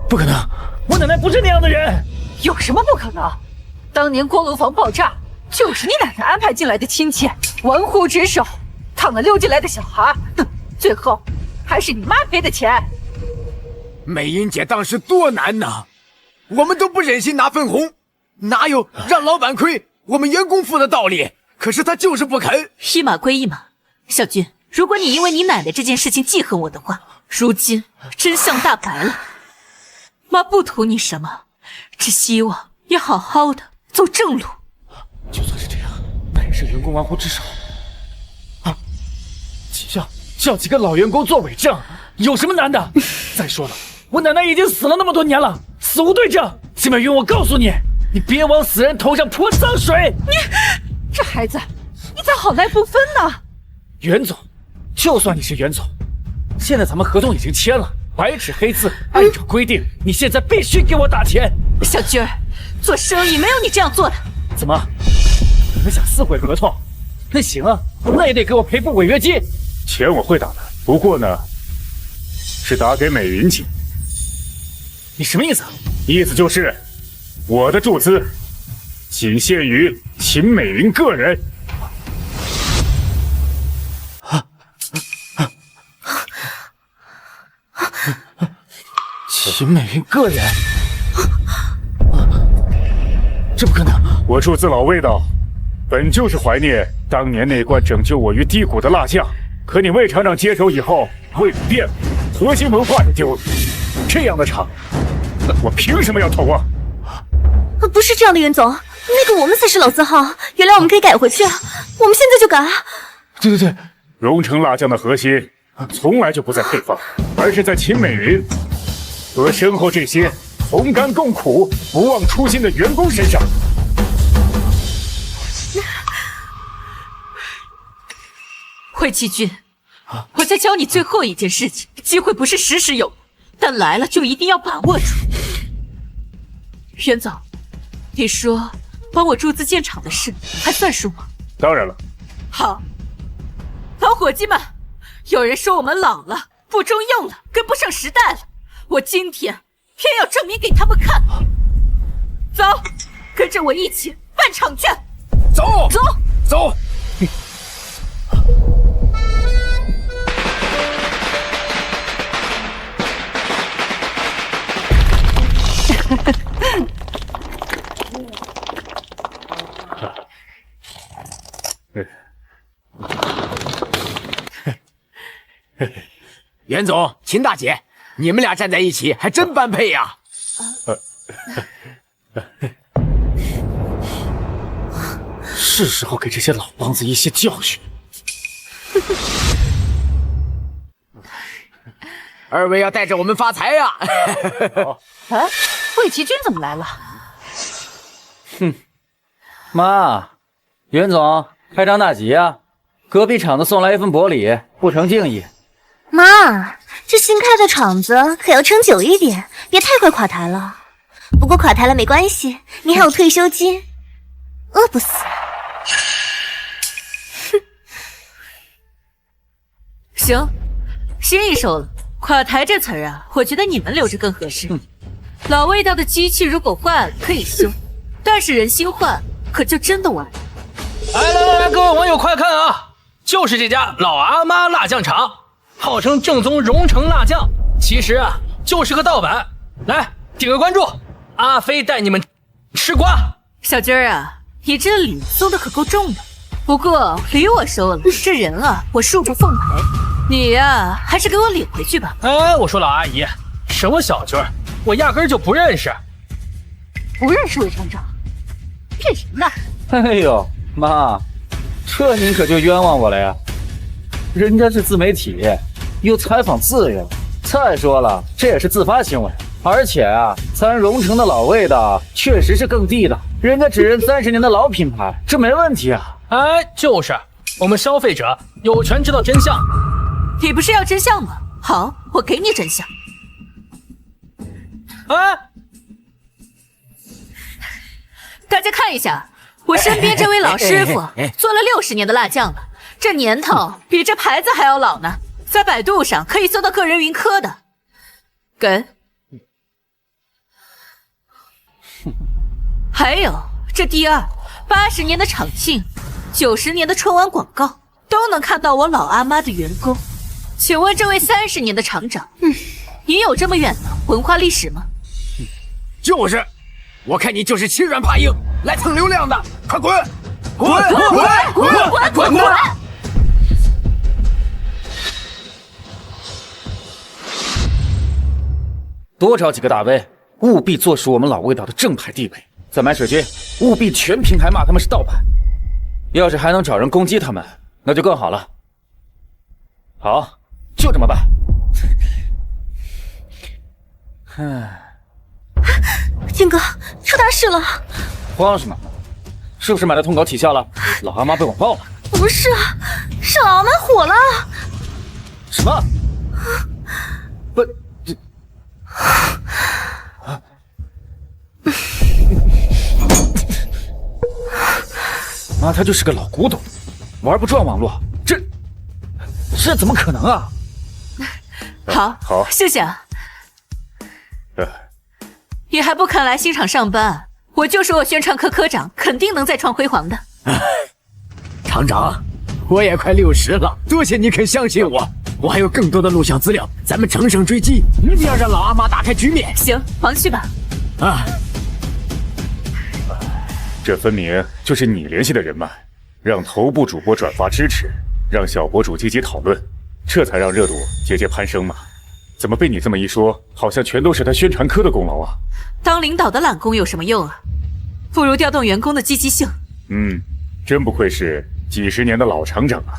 Speaker 2: 不可能，我奶奶不是那样的人。
Speaker 4: 有什么不可能？当年锅炉房爆炸，就是你奶奶安排进来的亲戚，玩忽职守，躺了溜进来的小孩，最后还是你妈赔的钱。
Speaker 8: 美英姐当时多难呐，我们都不忍心拿分红，哪有让老板亏我们员工付的道理？可是她就是不肯。
Speaker 1: 一码归一码，小军，如果你因为你奶奶这件事情记恨我的话，如今真相大白了。妈不图你什么，只希望你好好的走正路。
Speaker 2: 就算是这样，那也是员工玩忽职守啊！叫几个老员工做伪证，有什么难的？再说了，我奶奶已经死了那么多年了，死无对证。金美云，我告诉你，你别往死人头上泼脏水。
Speaker 4: 你这孩子，你咋好赖不分呢？
Speaker 2: 袁总，就算你是袁总，现在咱们合同已经签了，白纸黑字，按照规定，你现在必须给我打钱。
Speaker 1: 小军儿，做生意没有你这样做的。
Speaker 2: 怎么？你们想撕毁合同？那行啊，那也得给我赔付违约金。
Speaker 5: 钱我会打的，不过呢，是打给美云姐。
Speaker 2: 你什么意思？
Speaker 5: 意思就是，我的注资仅限于秦美云个人。
Speaker 2: 秦美云个人？这不可能！
Speaker 5: 我注资老味道，本就是怀念当年那罐拯救我于低谷的辣酱。可你魏厂长接手以后，味道变了，核心文化也丢了。这样的厂，我凭什么要投啊？
Speaker 3: 不是这样的，袁总，那个我们才是老字号，原来我们可以改回去啊！我们现在就改啊！
Speaker 5: 对，荣城辣酱的核心从来就不在配方，而是在秦美云和身后这些同甘共苦、不忘初心的员工身上。
Speaker 1: 惠七君，我再教你最后一件事情，机会不是时时有，但来了就一定要把握住。袁总，你说帮我注资建厂的事还算数吗？
Speaker 5: 当然了。
Speaker 1: 好，老伙计们，有人说我们老了，不中用了，跟不上时代了，我今天偏要证明给他们看。走，跟着我一起办厂券。
Speaker 8: 走。袁总、秦大姐，你们俩站在一起还真般配呀！
Speaker 5: 是时候给这些老梆子一些教训。
Speaker 8: 二位要带着我们发财呀！
Speaker 4: 哎，魏奇君怎么来了？
Speaker 2: 妈，袁总开张大吉啊！隔壁厂子送来一份薄礼，不成敬意。
Speaker 3: 妈，这新开的厂子可要撑久一点，别太快垮台了。不过垮台了没关系，你还有退休金，饿不死。
Speaker 1: 行，心意收了。垮台这词儿啊，我觉得你们留着更合适。老味道的机器如果坏了可以修，但是人心坏可就真的完了。
Speaker 9: 来，各位网友快看啊，就是这家老阿妈辣酱厂，号称正宗荣城辣酱，其实啊就是个盗版。来点个关注，阿飞带你们吃瓜。
Speaker 1: 小军儿啊，你这礼送的可够重的。不过礼我收了，这人啊我恕不奉陪。你呀，还是给我领回去吧。
Speaker 9: 哎，我说老阿姨，什么小军儿，我压根就不认识。
Speaker 4: 不认识魏厂长，骗谁呢？
Speaker 2: 哎呦，妈，这您可就冤枉我了呀！人家是自媒体，有采访自由。再说了，这也是自发行为，而且啊，咱荣城的老味道确实是更地道，人家只认30年的老品牌，这没问题啊。
Speaker 9: 哎，就是我们消费者有权知道真相。
Speaker 1: 你不是要真相吗？好，我给你真相。
Speaker 9: 哎，
Speaker 1: 大家看一下，我身边这位老师傅做了60年的辣酱了，这年头比这牌子还要老呢，在百度上可以搜到个人云科的。给。还有这第二80年的厂庆，90年的春晚广告，都能看到我老阿妈的员工。请问这位30年的厂长，你有这么远的文化历史吗？
Speaker 8: 就是，我看你就是欺软怕硬来蹭流量的，快滚！滚！
Speaker 2: 多找几个大 V， 务必坐实我们老味道的正牌地位。再买水军，务必全平台骂他们是盗版。要是还能找人攻击他们，那就更好了。好，就这么办。
Speaker 3: 军哥，出大事了！
Speaker 2: 慌什么？是不是买的通稿起效了？老阿妈被网爆了？
Speaker 3: 不是啊，是老阿妈火了。
Speaker 2: 什么？不，这妈，他就是个老古董，玩不转网络，这怎么可能啊？
Speaker 1: 好，谢谢啊。你还不肯来新厂上班，我就说我宣传科科长肯定能再创辉煌的。
Speaker 8: 厂长，我也快60了，多谢你肯相信我。我还有更多的录像资料，咱们乘胜追击，一定要让老阿妈打开局面。
Speaker 1: 行，忙去吧。
Speaker 8: 啊，
Speaker 5: 这分明就是你联系的人脉，让头部主播转发支持，让小博主积极讨论，这才让热度节节攀升嘛。怎么被你这么一说，好像全都是他宣传科的功劳啊？
Speaker 1: 当领导的懒工有什么用啊？不如调动员工的积极性。
Speaker 5: 真不愧是几十年的老厂长啊！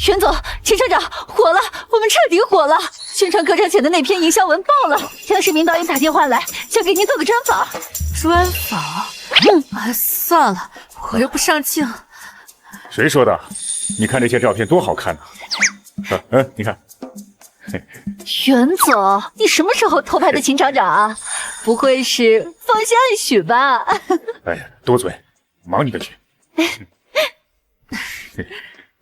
Speaker 4: 袁总、秦厂长，火了，我们彻底火了！宣传歌唱前的那篇营销文爆了，央视名导演打电话来，想给您做个专访。
Speaker 1: 专访？算了，我又不上镜。
Speaker 5: 谁说的？你看这些照片多好看呐！你看。
Speaker 4: 袁总，你什么时候偷拍的秦厂长啊？不会是放下暗许吧？
Speaker 5: 哎呀，多嘴，忙你的去。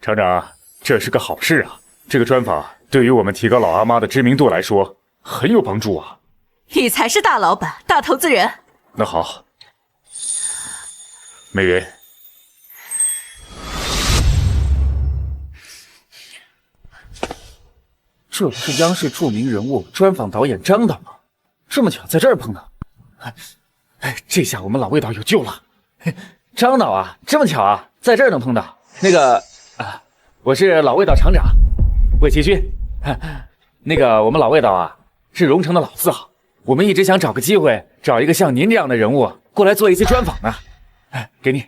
Speaker 5: 厂长，这是个好事啊！这个专访对于我们提高老阿妈的知名度来说很有帮助啊！
Speaker 1: 你才是大老板、大投资人。
Speaker 5: 那好，美云，
Speaker 2: 这不是央视著名人物专访导演张导吗？这么巧在这儿碰到，这下我们老魏导有救了。张导啊，这么巧啊，在这儿能碰到。那个我是老魏导厂长魏奇勋。那个我们老魏导啊，是荣城的老字号，我们一直想找个机会，找一个像您这样的人物过来做一期专访呢。给你，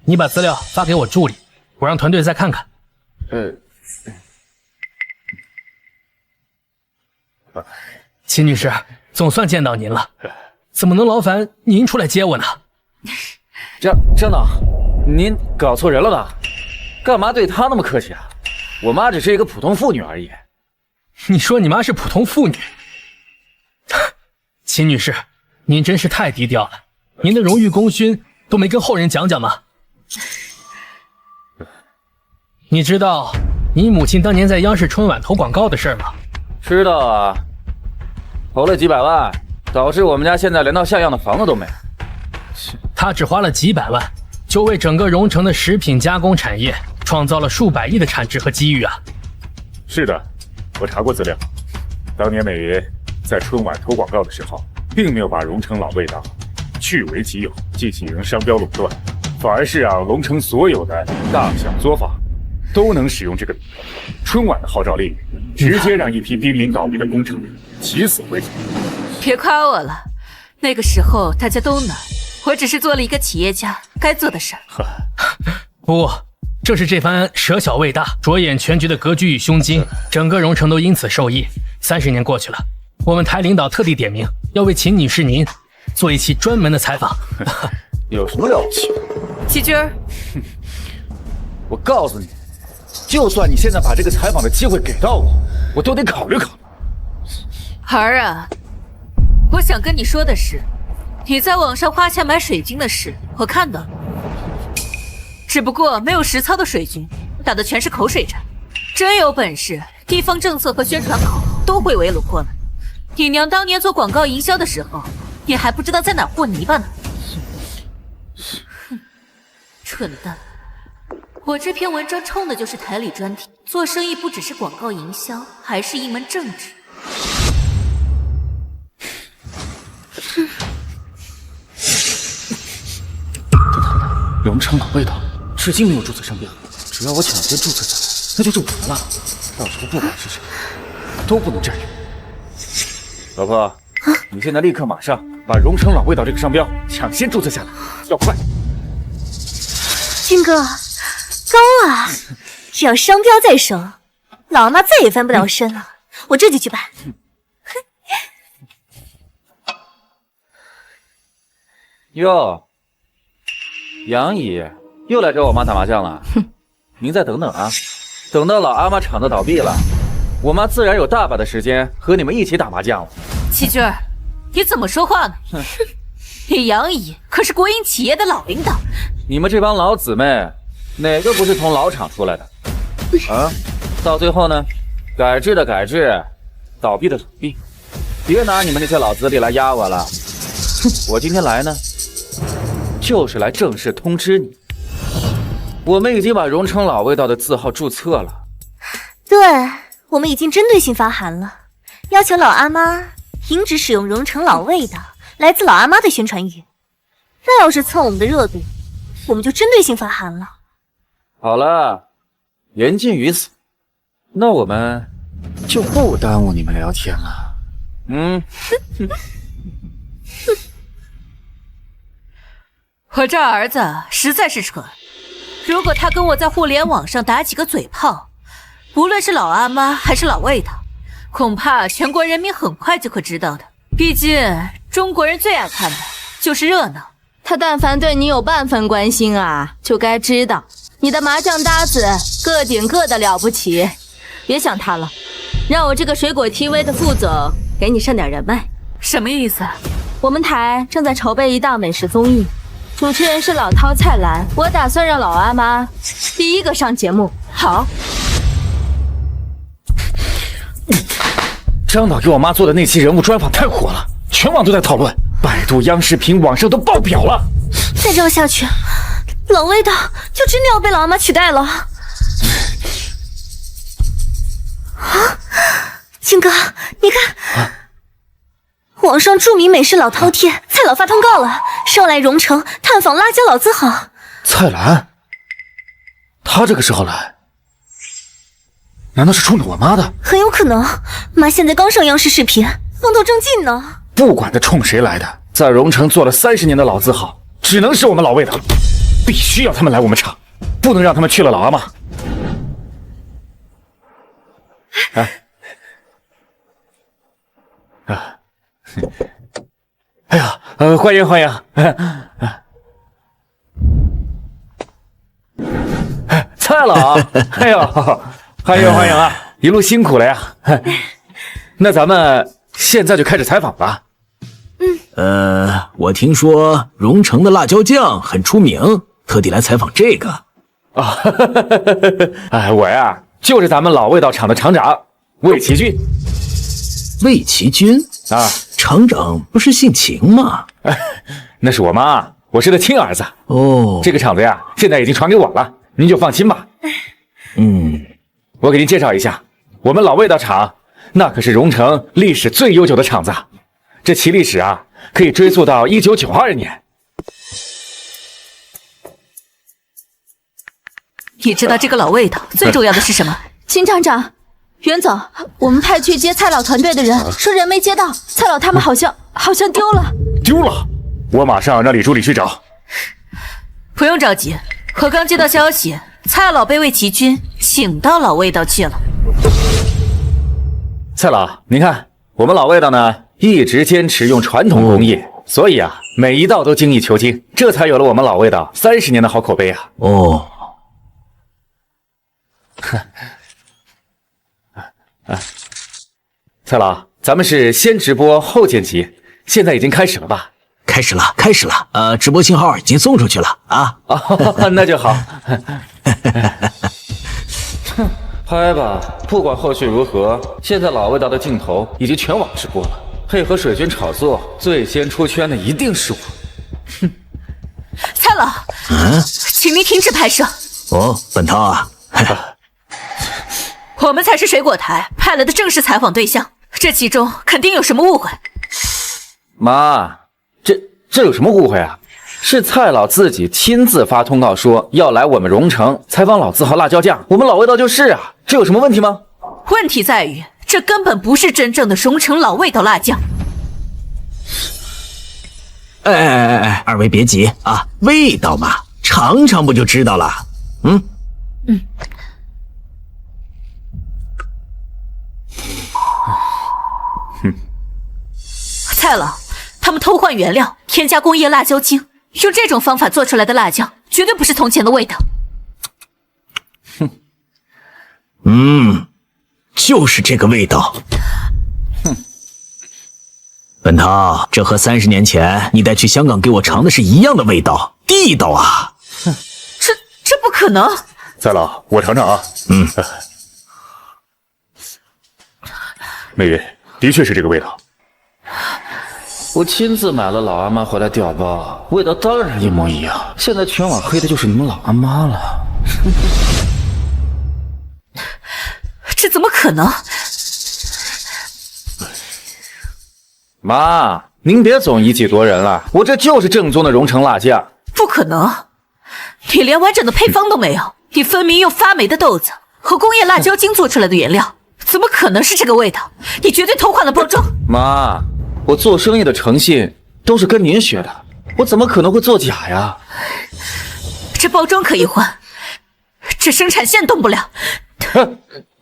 Speaker 9: 你把资料发给我助理，我让团队再看看。秦女士，总算见到您了，怎么能劳烦您出来接我呢？
Speaker 2: 张导，您搞错人了吧？干嘛对她那么客气啊？我妈只是一个普通妇女而已。
Speaker 9: 你说你妈是普通妇女？秦女士，您真是太低调了，您的荣誉功勋都没跟后人讲讲吗？你知道你母亲当年在央视春晚投广告的事吗？
Speaker 2: 知道啊，投了几百万，导致我们家现在连套像样的房子都没有。
Speaker 9: 她只花了几百万，就为整个荣城的食品加工产业创造了数百亿的产值和机遇啊！
Speaker 5: 是的，我查过资料，当年美云在春晚投广告的时候，并没有把荣城老味道据为己有，进行商标垄断，反而是让荣城所有的大小作坊都能使用这个品牌。春晚的号召力，直接让一批濒临倒闭的工厂起死回生。
Speaker 1: 别夸我了，那个时候大家都难，我只是做了一个企业家该做的事儿。
Speaker 9: 不，这是这番舍小为大、着眼全局的格局与胸襟，整个荣城都因此受益。30年过去了，我们台领导特地点名要为秦女士您做一期专门的采访。
Speaker 2: 有什么了不起？
Speaker 1: 齐军儿，
Speaker 2: 我告诉你，就算你现在把这个采访的机会给到我，我都得考虑考虑。
Speaker 1: 儿啊，我想跟你说的是，你在网上花钱买水军的事，我看到了。只不过没有实操的水军，打的全是口水战。真有本事，地方政策和宣传口都会围拢过来。你娘当年做广告营销的时候，你还不知道在哪和泥巴呢。哼，蠢蛋！我这篇文章冲的就是台里专题，做生意不只是广告营销，还是一门政治。
Speaker 2: 荣城老味道至今没有注册商标，只要我抢先注册下来，那就是我的了。到时候不管是谁，都不能占用。老婆，你现在立刻马上把荣城老味道这个商标抢先注册下来，要快！
Speaker 3: 军哥，高啊！只要商标在手，老妈再也翻不了身了。我这就去办。
Speaker 2: 哟，杨姨又来找我妈打麻将了。您再等等啊，等到老阿妈厂子倒闭了，我妈自然有大把的时间和你们一起打麻将了。
Speaker 1: 齐军儿，你怎么说话呢？你杨姨可是国营企业的老领导，
Speaker 2: 你们这帮老姊妹，哪个不是从老厂出来的？啊，到最后呢，改制的改制，倒闭的倒闭，别拿你们那些老资历来压我了。我今天来呢，就是来正式通知你，我们已经把荣城老味道的字号注册了。
Speaker 3: 对，我们已经针对性发函了，要求老阿妈停止使用荣城老味道来自老阿妈的宣传语。再要是蹭我们的热度，我们就针对性发函了。
Speaker 2: 好了，言尽于此，那我们就不耽误你们聊天了。
Speaker 1: 我这儿子实在是蠢，如果他跟我在互联网上打几个嘴炮，无论是老阿妈还是老魏的，恐怕全国人民很快就会知道的。毕竟中国人最爱看的就是热闹。
Speaker 11: 他但凡对你有半分关心啊，就该知道你的麻将搭子个顶个的了不起。别想他了，让我这个水果 TV 的副总给你剩点人脉。
Speaker 1: 什么意思？
Speaker 11: 我们台正在筹备一档美食综艺，主持人是老饕、蔡澜，我打算让老阿妈第一个上节目。
Speaker 1: 好。
Speaker 2: 张导给我妈做的那期人物专访太火了，全网都在讨论，百度、央视频网上都爆表了。
Speaker 3: 再这样下去，老魏的就真的要被老阿妈取代了。啊，金哥，你看，网上著名美食老饕贴，蔡老发通告了，是要来荣城探访辣椒老字号。
Speaker 2: 蔡澜，他这个时候来，难道是冲着我妈的？
Speaker 3: 很有可能，妈现在刚上央视视频，风头正劲呢。
Speaker 2: 不管他冲谁来的，在荣城做了30年的老字号，只能是我们老魏的，必须要他们来我们厂，不能让他们去了老阿妈。哎呀，欢迎欢迎！蔡老，哎呦，欢迎欢迎啊！一路辛苦了呀。那咱们现在就开始采访吧。
Speaker 9: 我听说荣城的辣椒酱很出名，特地来采访这个。
Speaker 2: 啊，哎，我呀就是咱们老味道厂的厂长魏奇军。
Speaker 9: 魏奇军
Speaker 2: 啊，
Speaker 9: 厂长不是姓秦吗？
Speaker 2: 那是我妈，我是他亲儿子。
Speaker 9: 哦，
Speaker 2: 这个厂子呀，现在已经传给我了，您就放心吧。我给您介绍一下，我们老味道厂那可是荣城历史最悠久的厂子，这其历史啊，可以追溯到1992年。
Speaker 1: 你知道这个老味道最重要的是什么？
Speaker 11: 秦厂长，袁总，我们派去接蔡老团队的人说人没接到，蔡老他们好像丢了。
Speaker 2: 丢了？我马上让李助理去找。
Speaker 1: 不用着急，我刚接到消息，蔡老被魏奇军请到老味道去了。
Speaker 2: 蔡老，您看，我们老味道呢，一直坚持用传统工艺，所以啊，每一道都精益求精，这才有了我们老味道30年的好口碑啊。
Speaker 9: 哦。
Speaker 2: 蔡老，咱们是先直播后剪辑，现在已经开始了吧？
Speaker 9: 开始了，直播信号已经送出去了啊！
Speaker 2: 那就好。拍吧，不管后续如何，现在老味道的镜头已经全网直播了，配合水军炒作，最先出圈的一定是我。
Speaker 1: 蔡老，请您停止拍摄。
Speaker 9: 哦，本涛啊，
Speaker 1: 我们才是水果台派来的正式采访对象，这其中肯定有什么误会。
Speaker 2: 妈，这有什么误会啊？是蔡老自己亲自发通告说要来我们荣城采访老字号辣椒酱，我们老味道就是啊，这有什么问题吗？
Speaker 1: 问题在于这根本不是真正的荣城老味道辣酱。
Speaker 9: 哎，二位别急啊，味道嘛，尝尝不就知道了。
Speaker 1: 蔡老，他们偷换原料，添加工业辣椒精，用这种方法做出来的辣酱，绝对不是从前的味道。
Speaker 9: 就是这个味道。本涛，这和30年前你带去香港给我尝的是一样的味道，地道啊！
Speaker 1: 这不可能。
Speaker 5: 蔡老，我尝尝啊。美云，的确是这个味道。
Speaker 2: 我亲自买了老阿妈回来调包，味道当然一模一样。现在全网黑的就是你们老阿妈了。
Speaker 1: 这怎么可能？
Speaker 2: 妈，您别总以己夺人了，我这就是正宗的荣城辣酱。
Speaker 1: 不可能，你连完整的配方都没有，你分明用发霉的豆子和工业辣椒精做出来的原料，怎么可能是这个味道？你绝对偷换了包装。
Speaker 2: 妈，我做生意的诚信都是跟您学的，我怎么可能会作假呀？
Speaker 1: 这包装可以换，这生产线动不了。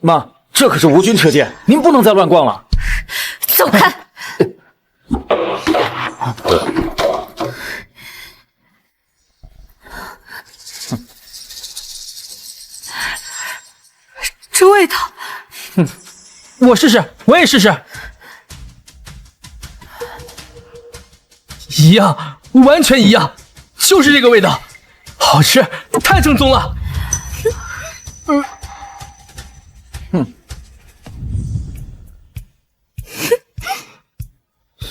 Speaker 2: 妈，这可是吴军车间，您不能再乱逛了。
Speaker 1: 走开！这味道，
Speaker 9: 我试试，我也试试。一样，完全一样，就是这个味道，好吃，太正宗了。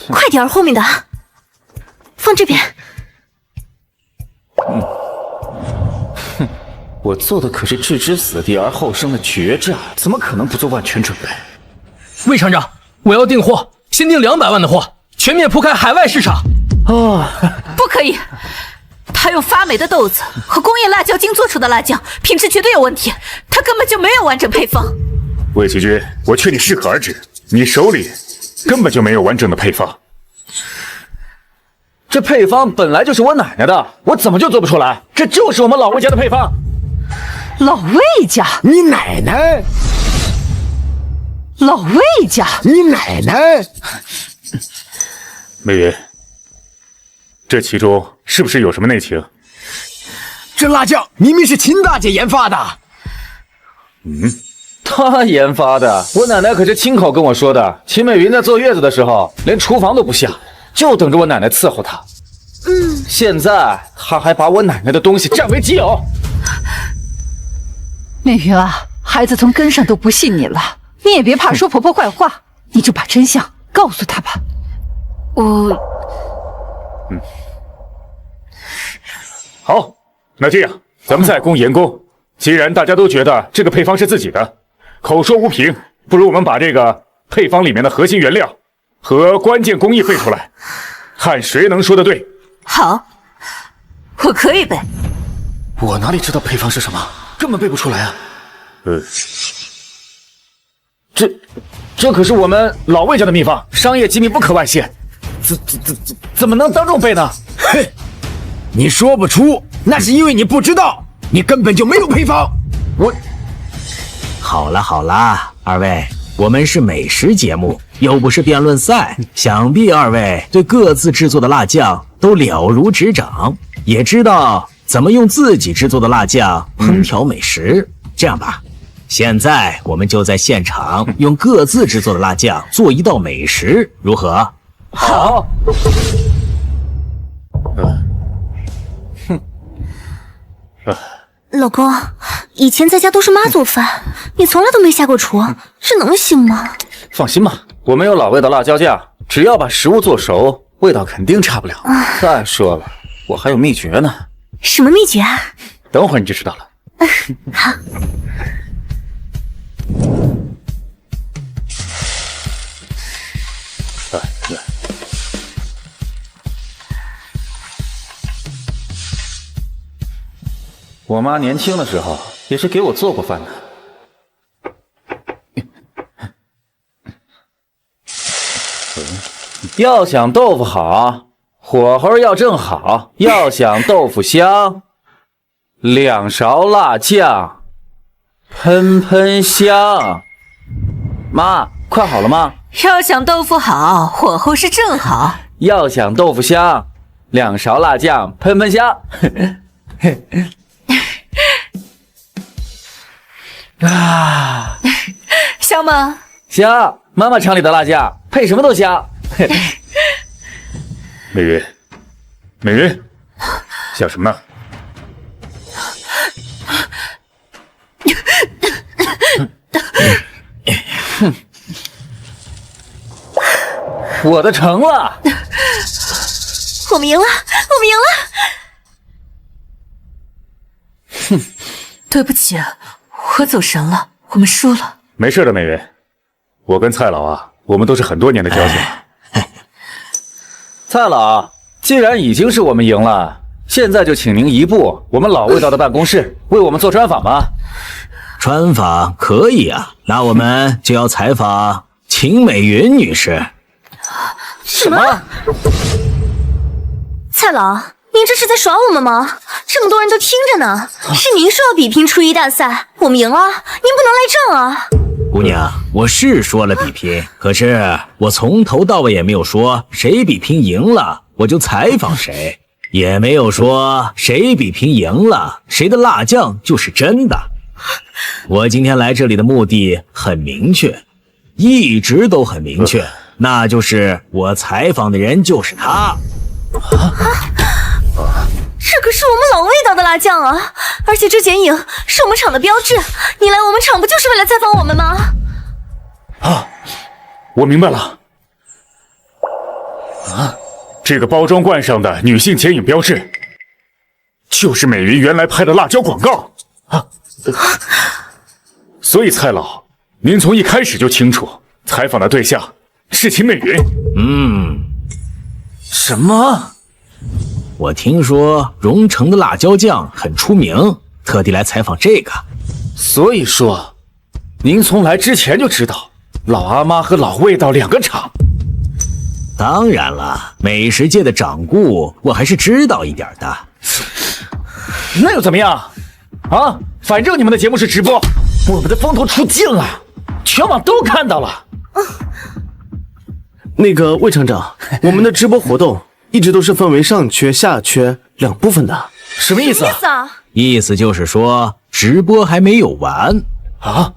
Speaker 3: 快点儿，后面的放这边。
Speaker 2: 我做的可是置之死地而后生的决战，怎么可能不做万全准备？
Speaker 9: 魏厂长，我要订货，先订200万的货，全面铺开海外市场。
Speaker 1: 不可以！他用发霉的豆子和工业辣椒精做出的辣酱，品质绝对有问题。他根本就没有完整配方。
Speaker 5: 魏奇君，我劝你适可而止，你手里根本就没有完整的配方。
Speaker 2: 这配方本来就是我奶奶的，我怎么就做不出来？这就是我们老魏家的配方。
Speaker 4: 老魏家？
Speaker 8: 你奶奶？
Speaker 4: 老魏家？
Speaker 8: 你奶奶？
Speaker 5: 美云，这其中是不是有什么内情？
Speaker 8: 这辣酱明明是秦大姐研发的。
Speaker 2: 她研发的，我奶奶可是亲口跟我说的。秦美云在坐月子的时候，连厨房都不下，就等着我奶奶伺候她。现在她还把我奶奶的东西占为己有。
Speaker 4: 美云啊，孩子从根上都不信你了，你也别怕说婆婆坏话，你就把真相告诉她吧。
Speaker 5: 好，那这样咱们再攻严攻。既然大家都觉得这个配方是自己的，口说无凭，不如我们把这个配方里面的核心原料和关键工艺背出来，看谁能说得对。
Speaker 1: 好，我可以背。
Speaker 2: 我哪里知道配方是什么，根本背不出来啊。这可是我们老魏家的秘方，商业机密不可外泄，怎么能当众背呢？
Speaker 8: 哼，你说不出，那是因为你不知道，你根本就没有配方。
Speaker 9: 好了好了，二位，我们是美食节目，又不是辩论赛，想必二位对各自制作的辣酱都了如指掌，也知道怎么用自己制作的辣酱烹调美食。这样吧，现在我们就在现场用各自制作的辣酱做一道美食，如何？
Speaker 2: 好。
Speaker 3: 老公，以前在家都是妈做饭，你从来都没下过厨，这能行吗？
Speaker 2: 放心吧，我们有老魏的辣椒酱，只要把食物做熟，味道肯定差不了。再说了，我还有秘诀呢。
Speaker 3: 什么秘诀啊？
Speaker 2: 等会儿你就知道了。
Speaker 3: 好。
Speaker 2: 我妈年轻的时候也是给我做过饭的。要想豆腐好，火候要正好；要想豆腐香，2勺辣酱，喷喷香。妈，快好了吗？
Speaker 1: 要想豆腐好，火候是正好；
Speaker 2: 要想豆腐香，2勺辣酱，喷喷香。啊，
Speaker 1: 香吗？
Speaker 2: 香，妈妈厂里的辣酱配什么都香。
Speaker 5: 美云，美云，想什么呢？
Speaker 2: 我的成了，
Speaker 3: 我们赢了，我们赢了。
Speaker 1: 哼，对不起，我走神了，我们输了。
Speaker 5: 没事的，美云，我跟蔡老啊，我们都是很多年的交情。
Speaker 2: 蔡老，既然已经是我们赢了，现在就请您移步我们老味道的办公室，为我们做专访吧。
Speaker 9: 专访可以啊，那我们就要采访秦美云女士。
Speaker 3: 什么？蔡老，您这是在耍我们吗？这么多人都听着呢，是您说要比拼初一大赛，我们赢了，您不能赖账啊！
Speaker 9: 姑娘，我是说了比拼，可是我从头到尾也没有说谁比拼赢了我就采访谁，也没有说谁比拼赢了谁的辣酱就是真的。我今天来这里的目的很明确，一直都很明确，那就是我采访的人就是他。
Speaker 3: 这可是我们老味道的辣酱啊！而且这剪影是我们厂的标志，你来我们厂不就是为了采访我们吗？
Speaker 5: 啊，我明白了。啊，这个包装罐上的女性剪影标志，就是美云原来拍的辣椒广告啊。所以蔡老，您从一开始就清楚采访的对象是秦美云。
Speaker 9: 什么？我听说荣城的辣椒酱很出名，特地来采访这个。
Speaker 2: 所以说，您从来之前就知道老阿妈和老味道两个厂。
Speaker 9: 当然了，美食界的掌故我还是知道一点的。
Speaker 2: 那又怎么样？啊，反正你们的节目是直播，我们的风头出尽了，全网都看到了。
Speaker 10: 那个魏厂长，我们的直播活动一直都是分为上缺、下缺两部分的。
Speaker 2: 什么意思啊？
Speaker 9: 意思就是说直播还没有完
Speaker 2: 啊。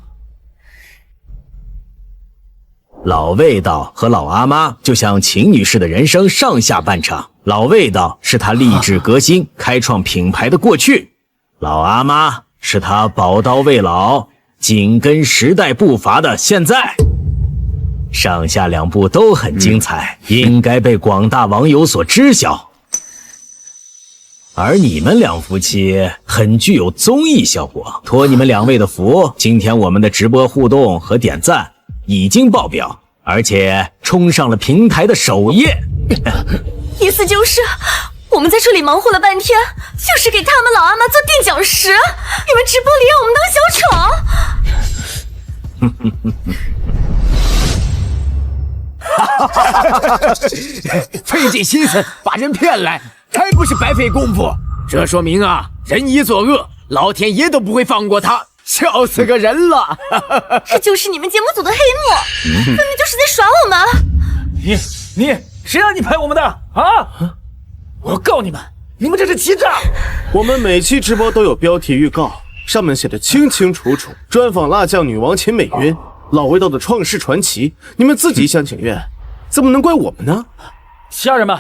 Speaker 9: 老味道和老阿妈就像秦女士的人生上下半场，老味道是她励志革新、开创品牌的过去，老阿妈是她宝刀未老、紧跟时代步伐的现在。上下两部都很精彩，应该被广大网友所知晓。而你们两夫妻很具有综艺效果，托你们两位的福，今天我们的直播互动和点赞已经爆表，而且冲上了平台的首页。
Speaker 3: 意思就是我们在这里忙活了半天，就是给他们老阿妈做垫脚石，你们直播里让我们当小
Speaker 8: 丑。费尽心思把人骗来，还不是白费功夫？这说明啊，人一作恶，老天爷都不会放过他，笑死个人了。
Speaker 3: 这就是你们节目组的黑幕，分明就是在耍我们。
Speaker 2: 你谁让你拍我们的啊？我告你们，你们这是欺诈！
Speaker 10: 我们每期直播都有标题预告，上面写的清清楚楚，专访辣酱女王秦美云，老味道的创世传奇。你们自己想请愿，怎么能怪我们呢？
Speaker 2: 家人们，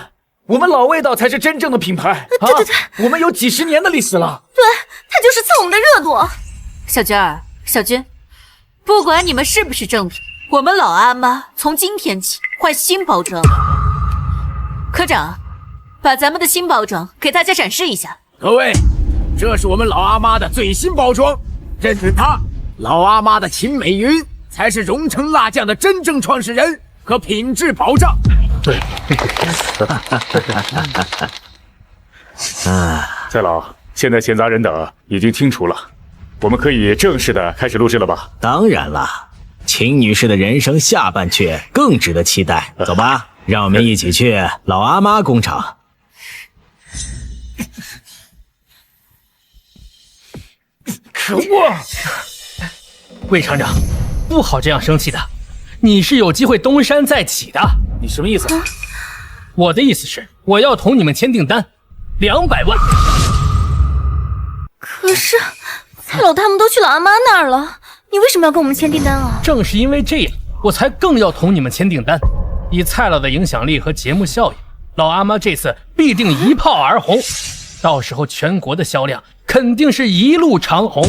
Speaker 2: 我们老味道才是真正的品牌。
Speaker 3: 对，
Speaker 2: 我们有几十年的历史了。
Speaker 3: 对，他就是蹭我们的热度。
Speaker 1: 小娟儿、小军，不管你们是不是正品，我们老阿妈从今天起换新包装。科长，把咱们的新包装给大家展示一下。
Speaker 8: 各位，这是我们老阿妈的最新包装，认准她，老阿妈的秦美云才是荣城辣酱的真正创始人和品质保障。
Speaker 5: 对。蔡老，现在闲杂人等已经清除了，我们可以正式的开始录制了吧？
Speaker 9: 当然了，秦女士的人生下半阙更值得期待。走吧，让我们一起去老阿妈工厂。
Speaker 5: 可恶！
Speaker 13: 魏厂长，不好这样生气的，你是有机会东山再起的。
Speaker 2: 你什么意思？
Speaker 13: 我的意思是，我要同你们签订单，200万。
Speaker 3: 可是蔡老他们都去老阿妈那儿了，你为什么要跟我们签订单啊？
Speaker 13: 正是因为这样，我才更要同你们签订单。以蔡老的影响力和节目效应，老阿妈这次必定一炮而红，到时候全国的销量肯定是一路长红。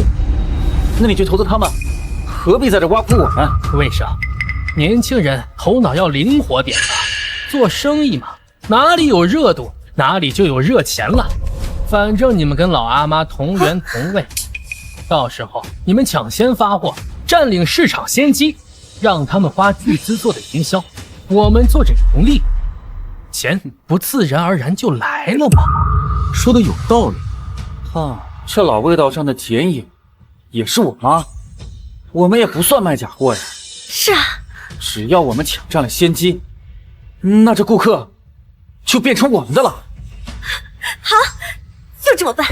Speaker 2: 那你去投资他们，何必在这挖苦我们？
Speaker 13: 为啥？年轻人头脑要灵活点吧，做生意嘛，哪里有热度，哪里就有热钱了。反正你们跟老阿妈同源同位，到时候你们抢先发货，占领市场先机，让他们花巨资做的营销，我们做着盈利，钱不自然而然就来了吗？
Speaker 9: 说的有道理。
Speaker 2: 这老味道上的剪影也是我妈，我们也不算卖假货呀。
Speaker 3: 是啊，
Speaker 2: 只要我们抢占了先机，那这顾客就变成我们的了。
Speaker 3: 好，就这么办。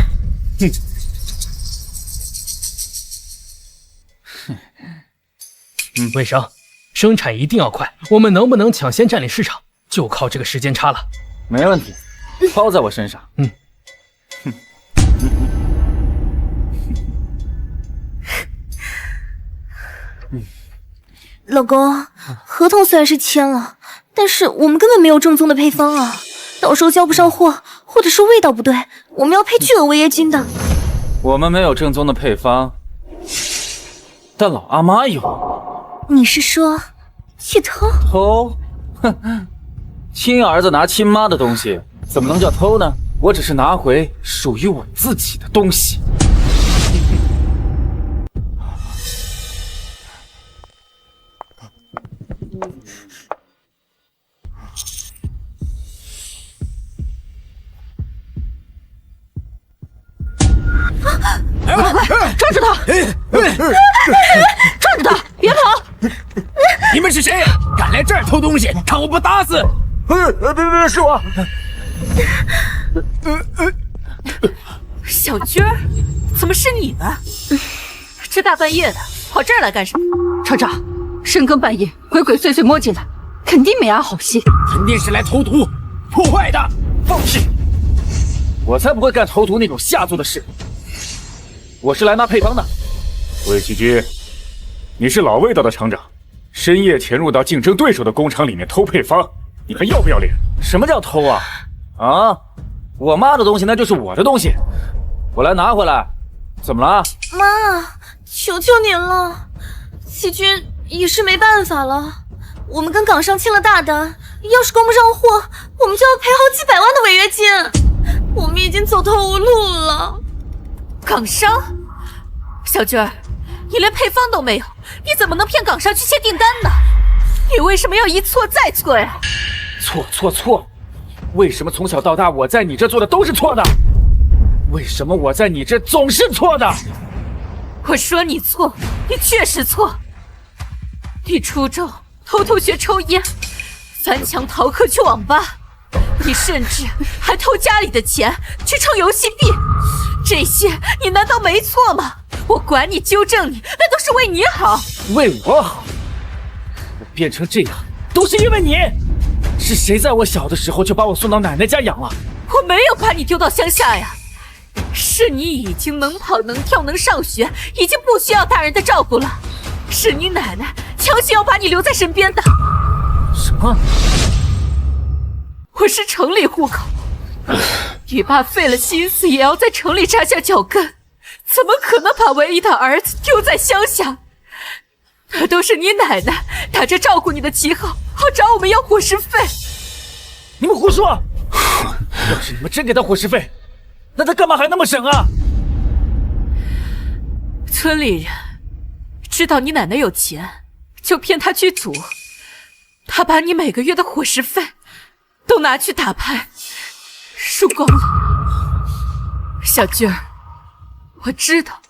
Speaker 13: 魏生，生产一定要快，我们能不能抢先占领市场，就靠这个时间差了。
Speaker 2: 没问题，包在我身上。
Speaker 3: 老公，合同虽然是签了，但是我们根本没有正宗的配方啊，到时候交不上货，或者是味道不对，我们要赔巨额违约金的。
Speaker 2: 我们没有正宗的配方，但老阿妈有。
Speaker 3: 你是说去偷？
Speaker 2: 偷？哼，亲儿子拿亲妈的东西，怎么能叫偷呢？我只是拿回属于我自己的东西。
Speaker 4: 快抓住他！抓住他！别跑！
Speaker 8: 你们是谁？敢来这儿偷东西？看我不打死！
Speaker 2: 别，是我。
Speaker 1: 小军儿，怎么是你呢？这大半夜的跑这儿来干什么？
Speaker 4: 厂长，深更半夜鬼鬼祟祟摸进来，肯定没安好心，
Speaker 8: 肯定是来投毒破坏的。
Speaker 2: 放屁！我才不会干投毒那种下作的事。我是来拿配方的。
Speaker 5: 魏启军，你是老味道的厂长，深夜潜入到竞争对手的工厂里面偷配方，你还要不要脸？
Speaker 2: 什么叫偷啊？啊，我妈的东西那就是我的东西，我来拿回来，怎么了？
Speaker 3: 妈，求求您了，启军也是没办法了，我们跟港商签了大单，要是供不上货，我们就要赔好几百万的违约金，我们已经走投无路了。
Speaker 1: 港商？小军儿，你连配方都没有，你怎么能骗港商去签订单呢？你为什么要一错再错呀？
Speaker 2: 错！为什么从小到大我在你这做的都是错的？为什么我在你这总是错的？
Speaker 1: 我说你错，你确实错。你初中偷偷学抽烟，翻墙逃课去网吧，你甚至还偷家里的钱去充游戏币，这些你难道没错吗？我管你纠正你，那都是为你好。
Speaker 2: 为我好？我变成这样都是因为你。是谁在我小的时候就把我送到奶奶家养了？
Speaker 1: 我没有把你丢到乡下呀，是你已经能跑能跳能上学，已经不需要大人的照顾了。是你奶奶强行要把你留在身边的。
Speaker 2: 什么？
Speaker 1: 我是城里户口，你爸费了心思也要在城里扎下脚根，怎么可能把唯一的儿子丢在乡下？那都是你奶奶打着照顾你的旗号，好找我们要伙食费。
Speaker 2: 你们胡说！要是你们真给他伙食费，那他干嘛还那么省啊？
Speaker 1: 村里人知道你奶奶有钱，就骗他去赌，他把你每个月的伙食费都拿去打牌，输光了。小军儿，我知道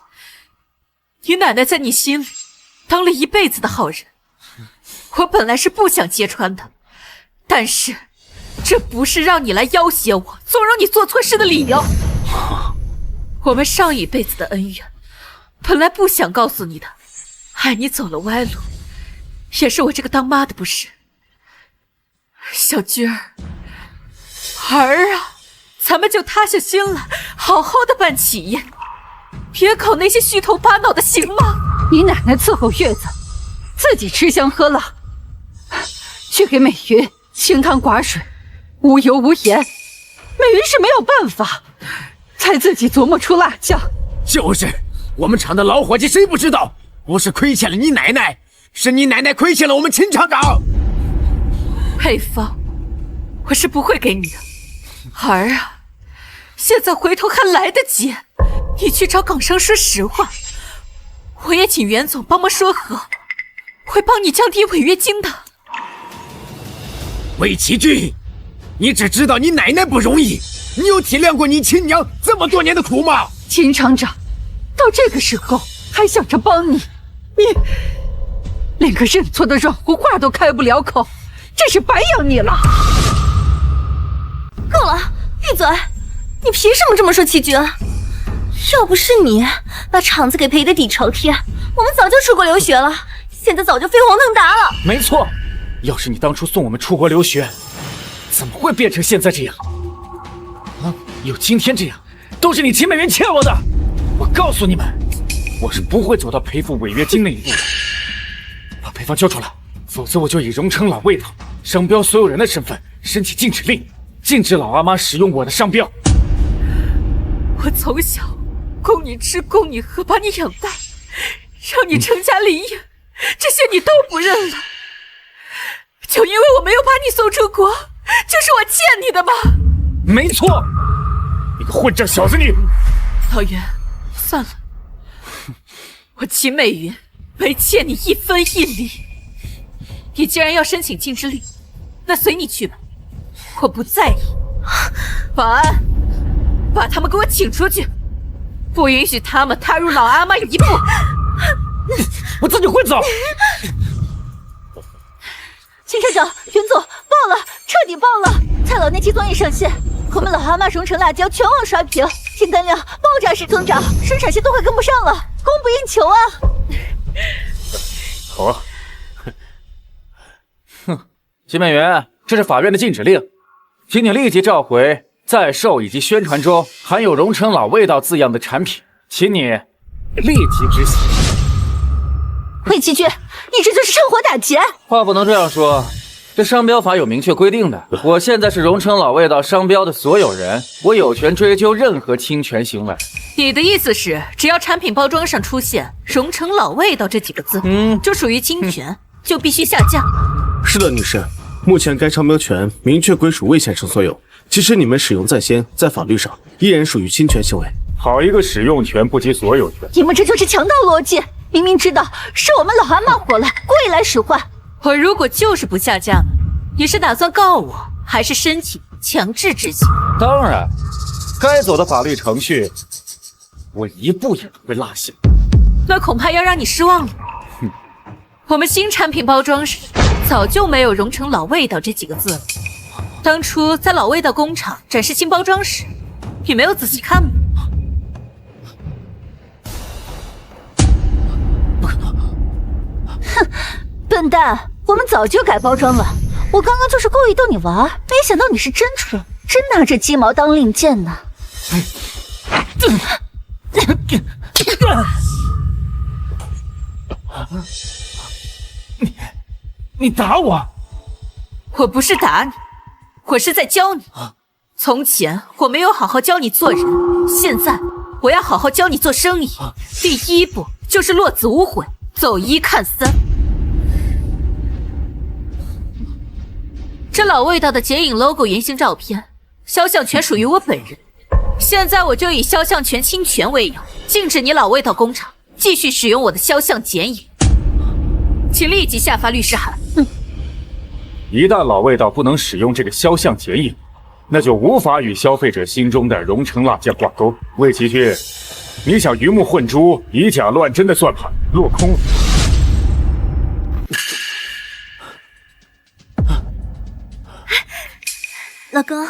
Speaker 1: 你奶奶在你心里当了一辈子的好人，我本来是不想揭穿的，但是这不是让你来要挟我、纵容你做错事的理由。我们上一辈子的恩怨，本来不想告诉你的，害你走了歪路，也是我这个当妈的不是。小军儿，儿啊，咱们就塌下心来，好好的办企业，别搞那些虚头巴脑的，行吗？
Speaker 4: 你奶奶伺候月子，自己吃香喝辣，却给美云清汤寡水，无油无盐。美云是没有办法，才自己琢磨出辣酱。
Speaker 8: 就是，我们厂的老伙计谁不知道？不是亏欠了你奶奶，是你奶奶亏欠了我们秦厂长。
Speaker 1: 配方，我是不会给你的，儿啊，现在回头还来得及，你去找港商说实话。我也请袁总帮忙说和，会帮你降低违约金的。
Speaker 8: 魏启军，你只知道你奶奶不容易，你有体谅过你亲娘这么多年的苦吗？
Speaker 4: 秦厂长，到这个时候还想着帮你，你连个认错的软乎话都开不了口，真是白养你了。
Speaker 3: 够了，闭嘴！你凭什么这么说齐军？要不是你把厂子给赔得底朝天，我们早就出国留学了，现在早就飞黄腾达了。
Speaker 5: 没错，要是你当初送我们出国留学，怎么会变成现在这样？啊，有今天这样，都是你秦美云欠我的。我告诉你们，我是不会走到赔付违约金那一步的。把配方交出来，否则我就以荣成老味道商标所有人的身份申请禁止令，禁止老阿妈使用我的商标。
Speaker 1: 我从小供你吃供你喝，把你养大，让你成家立业，这些你都不认了，就因为我没有把你送出国，就是我欠你的吗？
Speaker 5: 没错，你个混账小子你！
Speaker 1: 老袁，算了，我秦美云没欠你一分一厘。你既然要申请禁止令，那随你去吧，我不在意。保安，把他们给我请出去，不允许他们踏入老阿妈一步。
Speaker 5: 我自己会走。
Speaker 3: 秦社长，袁总，爆了，彻底爆了！蔡老那期综艺上线，我们老阿妈荣成辣椒全网刷屏，订单量爆炸式增长，生产线都快跟不上了，供不应求啊！
Speaker 5: 好啊。
Speaker 2: 哼，秦美云，这是法院的禁止令，请你立即召回在售以及宣传中含有荣成老味道字样的产品，请你立即执行。
Speaker 3: 魏奇军，你这就是趁火打劫！
Speaker 2: 话不能这样说，这商标法有明确规定的。我现在是荣成老味道商标的所有人，我有权追究任何侵权行为。
Speaker 1: 你的意思是，只要产品包装上出现“荣成老味道”这几个字，就属于侵权，就必须下架。
Speaker 10: 是的，女士，目前该商标权明确归属魏先生所有，即使你们使用在先，在法律上依然属于侵权行为。
Speaker 5: 好一个使用权不及所有权！
Speaker 3: 你们这就是强盗逻辑，明明知道是我们老阿妈火了，故意来使唤。
Speaker 1: 我如果就是不下架，你是打算告我，还是申请强制执行？
Speaker 2: 当然，该走的法律程序，我一步也不会落下。
Speaker 1: 那恐怕要让你失望了。我们新产品包装时早就没有“荣成老味道”这几个字了。当初在老味道工厂展示新包装时，你没有仔细看吗？
Speaker 3: 哼，笨蛋，我们早就改包装了。我刚刚就是故意逗你玩，没想到你是真蠢，真拿这鸡毛当令箭呢。
Speaker 5: 你打我？
Speaker 1: 我不是打你，我是在教你。从前我没有好好教你做人，现在我要好好教你做生意。第一步就是落子无悔，走一看三。这老味道的剪影 logo 原型照片，肖像权属于我本人。现在我就以肖像权侵权为由，禁止你老味道工厂继续使用我的肖像剪影，请立即下发律师函。
Speaker 5: 一旦老味道不能使用这个肖像剪影，那就无法与消费者心中的荣成辣酱挂钩。魏奇骏，你想鱼目混珠、以假乱真的算盘落空了。
Speaker 3: 老公，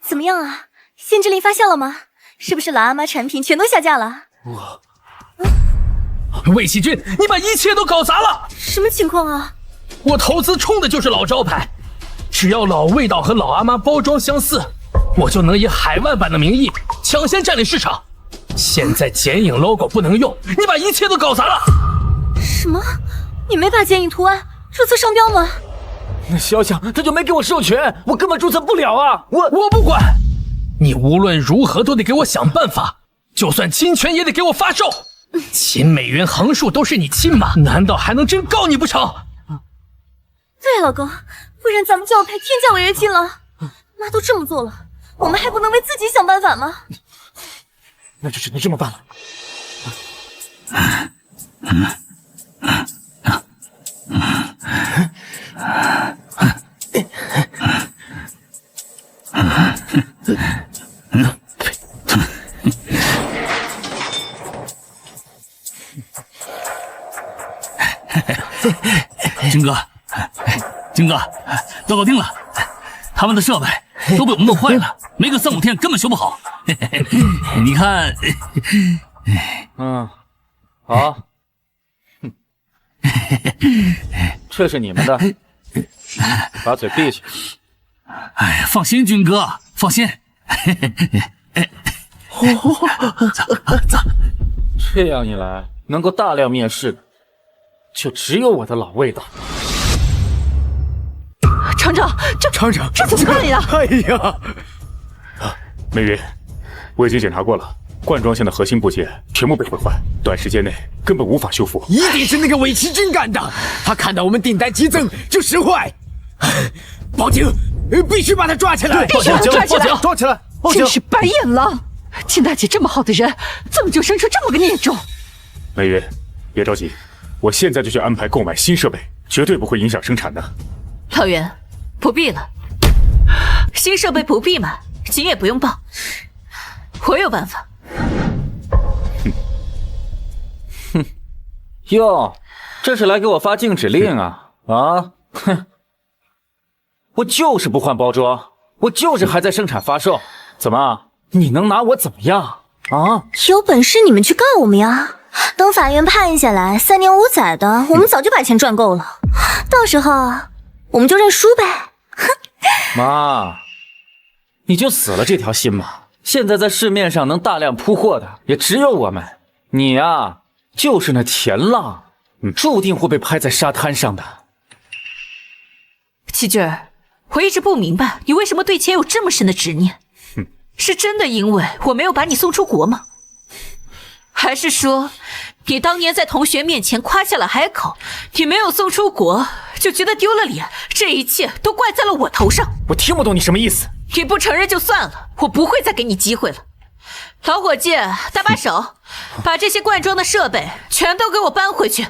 Speaker 3: 怎么样啊？限制令发酵了吗？是不是老阿妈产品全都下架了？
Speaker 13: 魏奇骏，你把一切都搞砸了！
Speaker 3: 什么情况啊？
Speaker 13: 我投资冲的就是老招牌，只要老味道和老阿妈包装相似，我就能以海外版的名义抢先占领市场。现在剪影 logo 不能用，你把一切都搞砸了！
Speaker 3: 什么？你没把剪影图案注册商标吗？
Speaker 2: 那肖像他就没给我授权，我根本注册不了啊！
Speaker 13: 我不管，你无论如何都得给我想办法，就算侵权也得给我发售。秦美云、横竖都是你亲妈，难道还能真告你不成？
Speaker 3: 对，老公，不然咱们就要赔天价违约金了。妈都这么做了，我们还不能为自己想办法吗？
Speaker 5: 那就只能这么办了。
Speaker 6: 金哥，都搞定了，他们的设备都被我们弄坏了，没个3-5天根本修不好。你看，
Speaker 2: 好，这是你们的，把嘴闭上。
Speaker 6: 哎，放心，军哥，放心。
Speaker 2: 这样一来，能够大量灭世的，就只有我的老味道。
Speaker 4: 厂长，这怎么办呀？
Speaker 5: 哎呀，美云，我已经检查过了，灌装线的核心部件全部被毁坏，短时间内根本无法修复。
Speaker 8: 一定是那个韦奇军干的，他看到我们订单激增就使坏。报警，必须把他抓起来！
Speaker 4: 必须把他抓起来！
Speaker 5: 抓起来！
Speaker 4: 真是白眼了！秦大姐这么好的人，怎么就生出这么个孽种？
Speaker 5: 美云，别着急，我现在就去安排购买新设备，绝对不会影响生产的。
Speaker 1: 老袁，不必了，新设备不必买，警也不用报，我有办法。
Speaker 2: 哼，哟，这是来给我发禁止令啊！啊，哼，我就是不换包装，我就是还在生产发售，怎么？你能拿我怎么样啊？
Speaker 3: 有本事你们去告我们呀！等法院判下来3年5载的，我们早就把钱赚够了，到时候我们就认输呗。哼！
Speaker 2: 妈，你就死了这条心吧。现在在市面上能大量铺货的也只有我们，你呀，就是那田浪，注定会被拍在沙滩上的。
Speaker 1: 七军儿，我一直不明白你为什么对钱有这么深的执念。是真的因为我没有把你送出国吗？还是说你当年在同学面前夸下了海口，你没有送出国就觉得丢了脸，这一切都怪在了我头上？
Speaker 5: 我听不懂你什么意思。
Speaker 1: 你不承认就算了，我不会再给你机会了。老伙计，搭把手，把这些灌装的设备全都给我搬回去。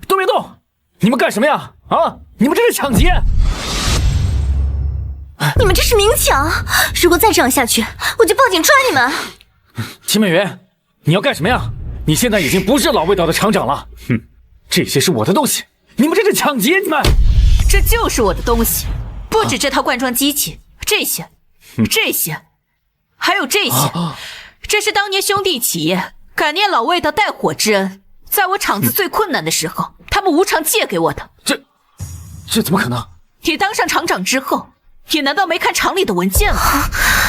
Speaker 2: 都别动！你们干什么呀？啊！你们这是抢劫！
Speaker 3: 你们这是明抢！如果再这样下去，我就报警抓你们！
Speaker 2: 秦美云，你要干什么呀？你现在已经不是老味道的厂长了。哼，这些是我的东西，你们这是抢劫！你们，
Speaker 1: 这就是我的东西，不止这套灌装机器，这些，还有这些，这是当年兄弟企业感念老味道带火之恩，在我厂子最困难的时候，他们无偿借给我的。
Speaker 2: 这怎么可能？
Speaker 1: 你当上厂长之后，你难道没看厂里的文件吗？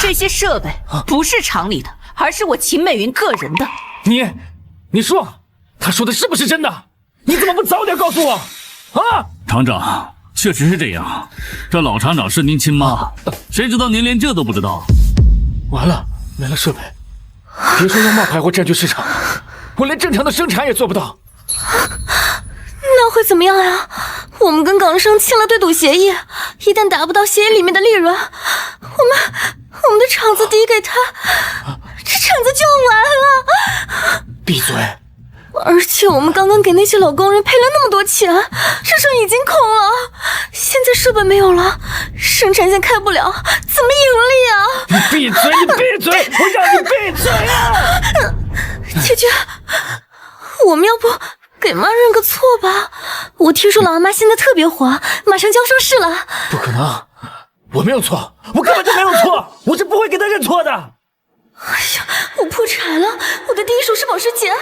Speaker 1: 这些设备不是厂里的，而是我秦美云个人的。
Speaker 2: 你说，他说的是不是真的？你怎么不早点告诉我？啊！
Speaker 6: 厂长，确实是这样。这老厂长是您亲妈，谁知道您连这都不知道？
Speaker 5: 完了，没了设备，别说用冒牌货占据市场，我连正常的生产也做不到。
Speaker 3: 那会怎么样呀？我们跟港商签了对赌协议，一旦达不到协议里面的利润，我们的厂子抵给他，这厂子就完了。
Speaker 5: 闭嘴！
Speaker 3: 而且我们刚刚给那些老工人赔了那么多钱，市场已经空了，现在设备没有了，生产线开不了，怎么盈利啊？
Speaker 2: 你闭嘴！你闭嘴！我让你闭嘴啊！
Speaker 3: 姐姐，我们要不给妈认个错吧？我听说老阿妈现在特别火，马上就要上市了。
Speaker 5: 不可能，我没有错，我根本就没有错，我是不会给他认错的。
Speaker 3: 哎呀，我破产了，我的第一首饰保时捷，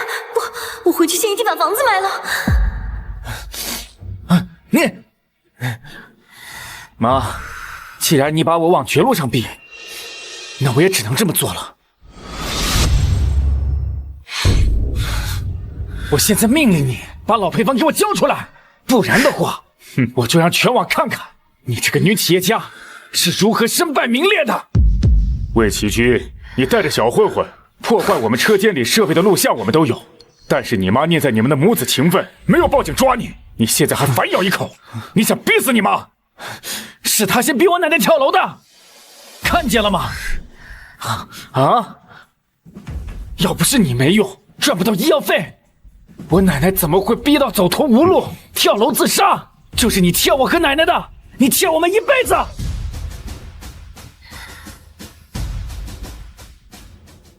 Speaker 3: 我回去先一定把房子卖了。
Speaker 2: 妈，既然你把我往绝路上逼，那我也只能这么做了。我现在命令你把老配方给我交出来，不然的话，我就让全网看看你这个女企业家是如何身败名裂的。
Speaker 5: 魏奇军，你带着小混混破坏我们车间里设备的录像，我们都有。但是你妈念在你们的母子情分，没有报警抓你，你现在还反咬一口，你想逼死你妈？
Speaker 2: 是他先逼我奶奶跳楼的，看见了吗？啊！要不是你没用，赚不到医药费，我奶奶怎么会逼到走投无路，跳楼自杀？就是你欠我和奶奶的，你欠我们一辈子。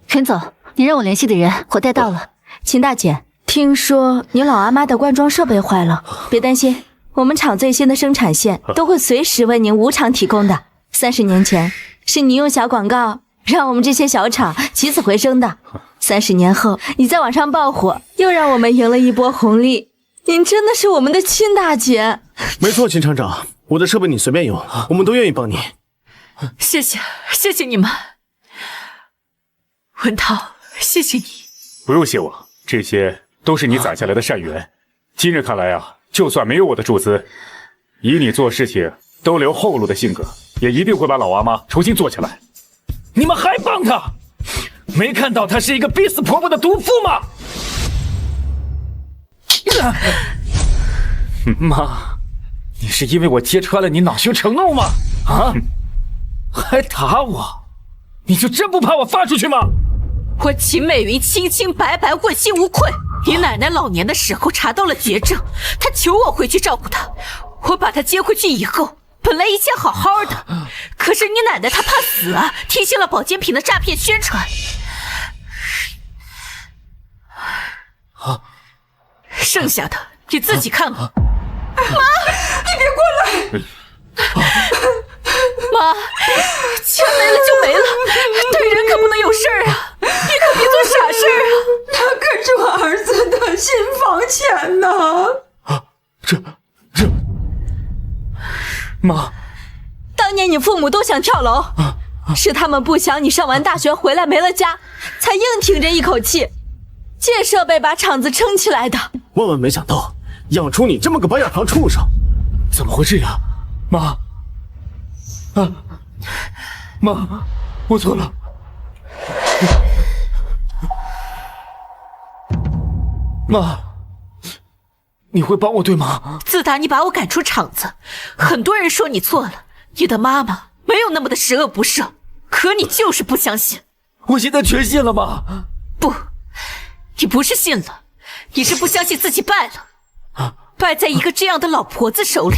Speaker 11: 陈总，你让我联系的人我带到了。秦大姐，听说你老阿妈的灌装设备坏了，别担心，我们厂最新的生产线都会随时为您无偿提供的。30年前，是你用小广告让我们这些小厂起死回生的。30年后，你在网上爆火，又让我们赢了一波红利。您真的是我们的亲大姐。
Speaker 10: 没错，秦厂长，我的设备你随便用，我们都愿意帮你。
Speaker 1: 谢谢你们，文涛，谢谢你。
Speaker 5: 不用谢我，这些都是你攒下来的善缘。今日看来啊，就算没有我的注资，以你做事情都留后路的性格，也一定会把老阿妈重新做起来。
Speaker 2: 你们还帮他？没看到他是一个逼死婆婆的毒妇吗？妈，你是因为我揭穿了你恼羞成怒吗？啊？还打我？你就真不怕我发出去吗？
Speaker 1: 我秦美云清清白白，问心无愧。你奶奶老年的时候查到了绝症，她求我回去照顾她。我把她接回去以后，本来一切好好的，可是你奶奶她怕死啊，听信了保健品的诈骗宣传。剩下的你自己看吧。
Speaker 7: 妈，你别过来！
Speaker 1: 妈，钱没了就没了，对人可不能有事儿啊！你可别做傻事儿啊！
Speaker 7: 他可是我儿子的新房钱呢！
Speaker 2: 妈，
Speaker 11: 当年你父母都想跳楼，是他们不想你上完大学回来没了家，才硬挺着一口气，借设备把厂子撑起来的。
Speaker 10: 万万没想到，养出你这么个白眼狼畜生！
Speaker 5: 怎么会这样？妈，妈，我错了。妈，你会帮我对吗？
Speaker 1: 自打你把我赶出厂子，很多人说你错了，你的妈妈没有那么的十恶不赦，可你就是不相信。
Speaker 2: 我现在全信了吗？
Speaker 1: 不，你不是信了，你是不相信自己败了，败在一个这样的老婆子手里。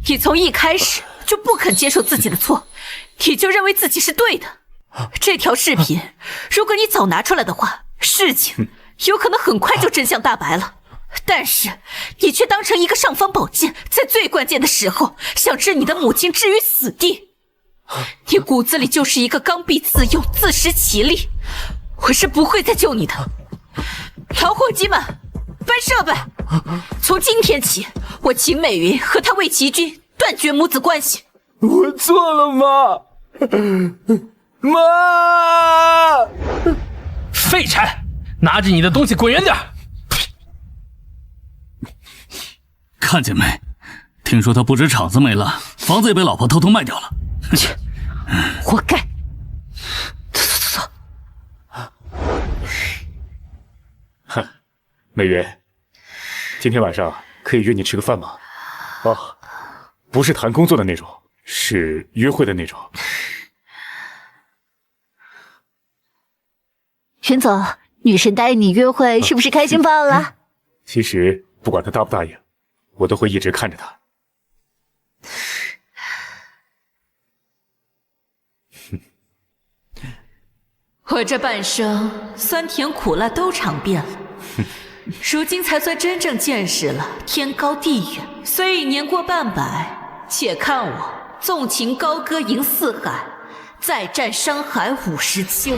Speaker 1: 你从一开始就不肯接受自己的错，你就认为自己是对的。这条视频，如果你早拿出来的话，事情有可能很快就真相大白了。但是你却当成一个尚方宝剑，在最关键的时候想置你的母亲置于死地。你骨子里就是一个刚愎自用、自食其力，我是不会再救你的。调货机们，搬设备。从今天起，我秦美云和他魏奇君断绝母子关系。
Speaker 2: 我错了，妈，妈，
Speaker 13: 废柴，拿着你的东西滚远点！
Speaker 6: 看见没？听说他不止厂子没了，房子也被老婆偷偷卖掉了。
Speaker 1: 切，活该！走。
Speaker 5: 哼，美云，今天晚上可以约你吃个饭吗？哦，不是谈工作的那种，是约会的那种。
Speaker 3: 云总，女神答应你约会，是不是开心爆了？
Speaker 5: 其实不管她答不答应，我都会一直看着她。
Speaker 1: 我这半生酸甜苦辣都尝遍了，如今才算真正见识了天高地远。虽已年过半百，且看我纵情高歌迎四海，再战山海50秋。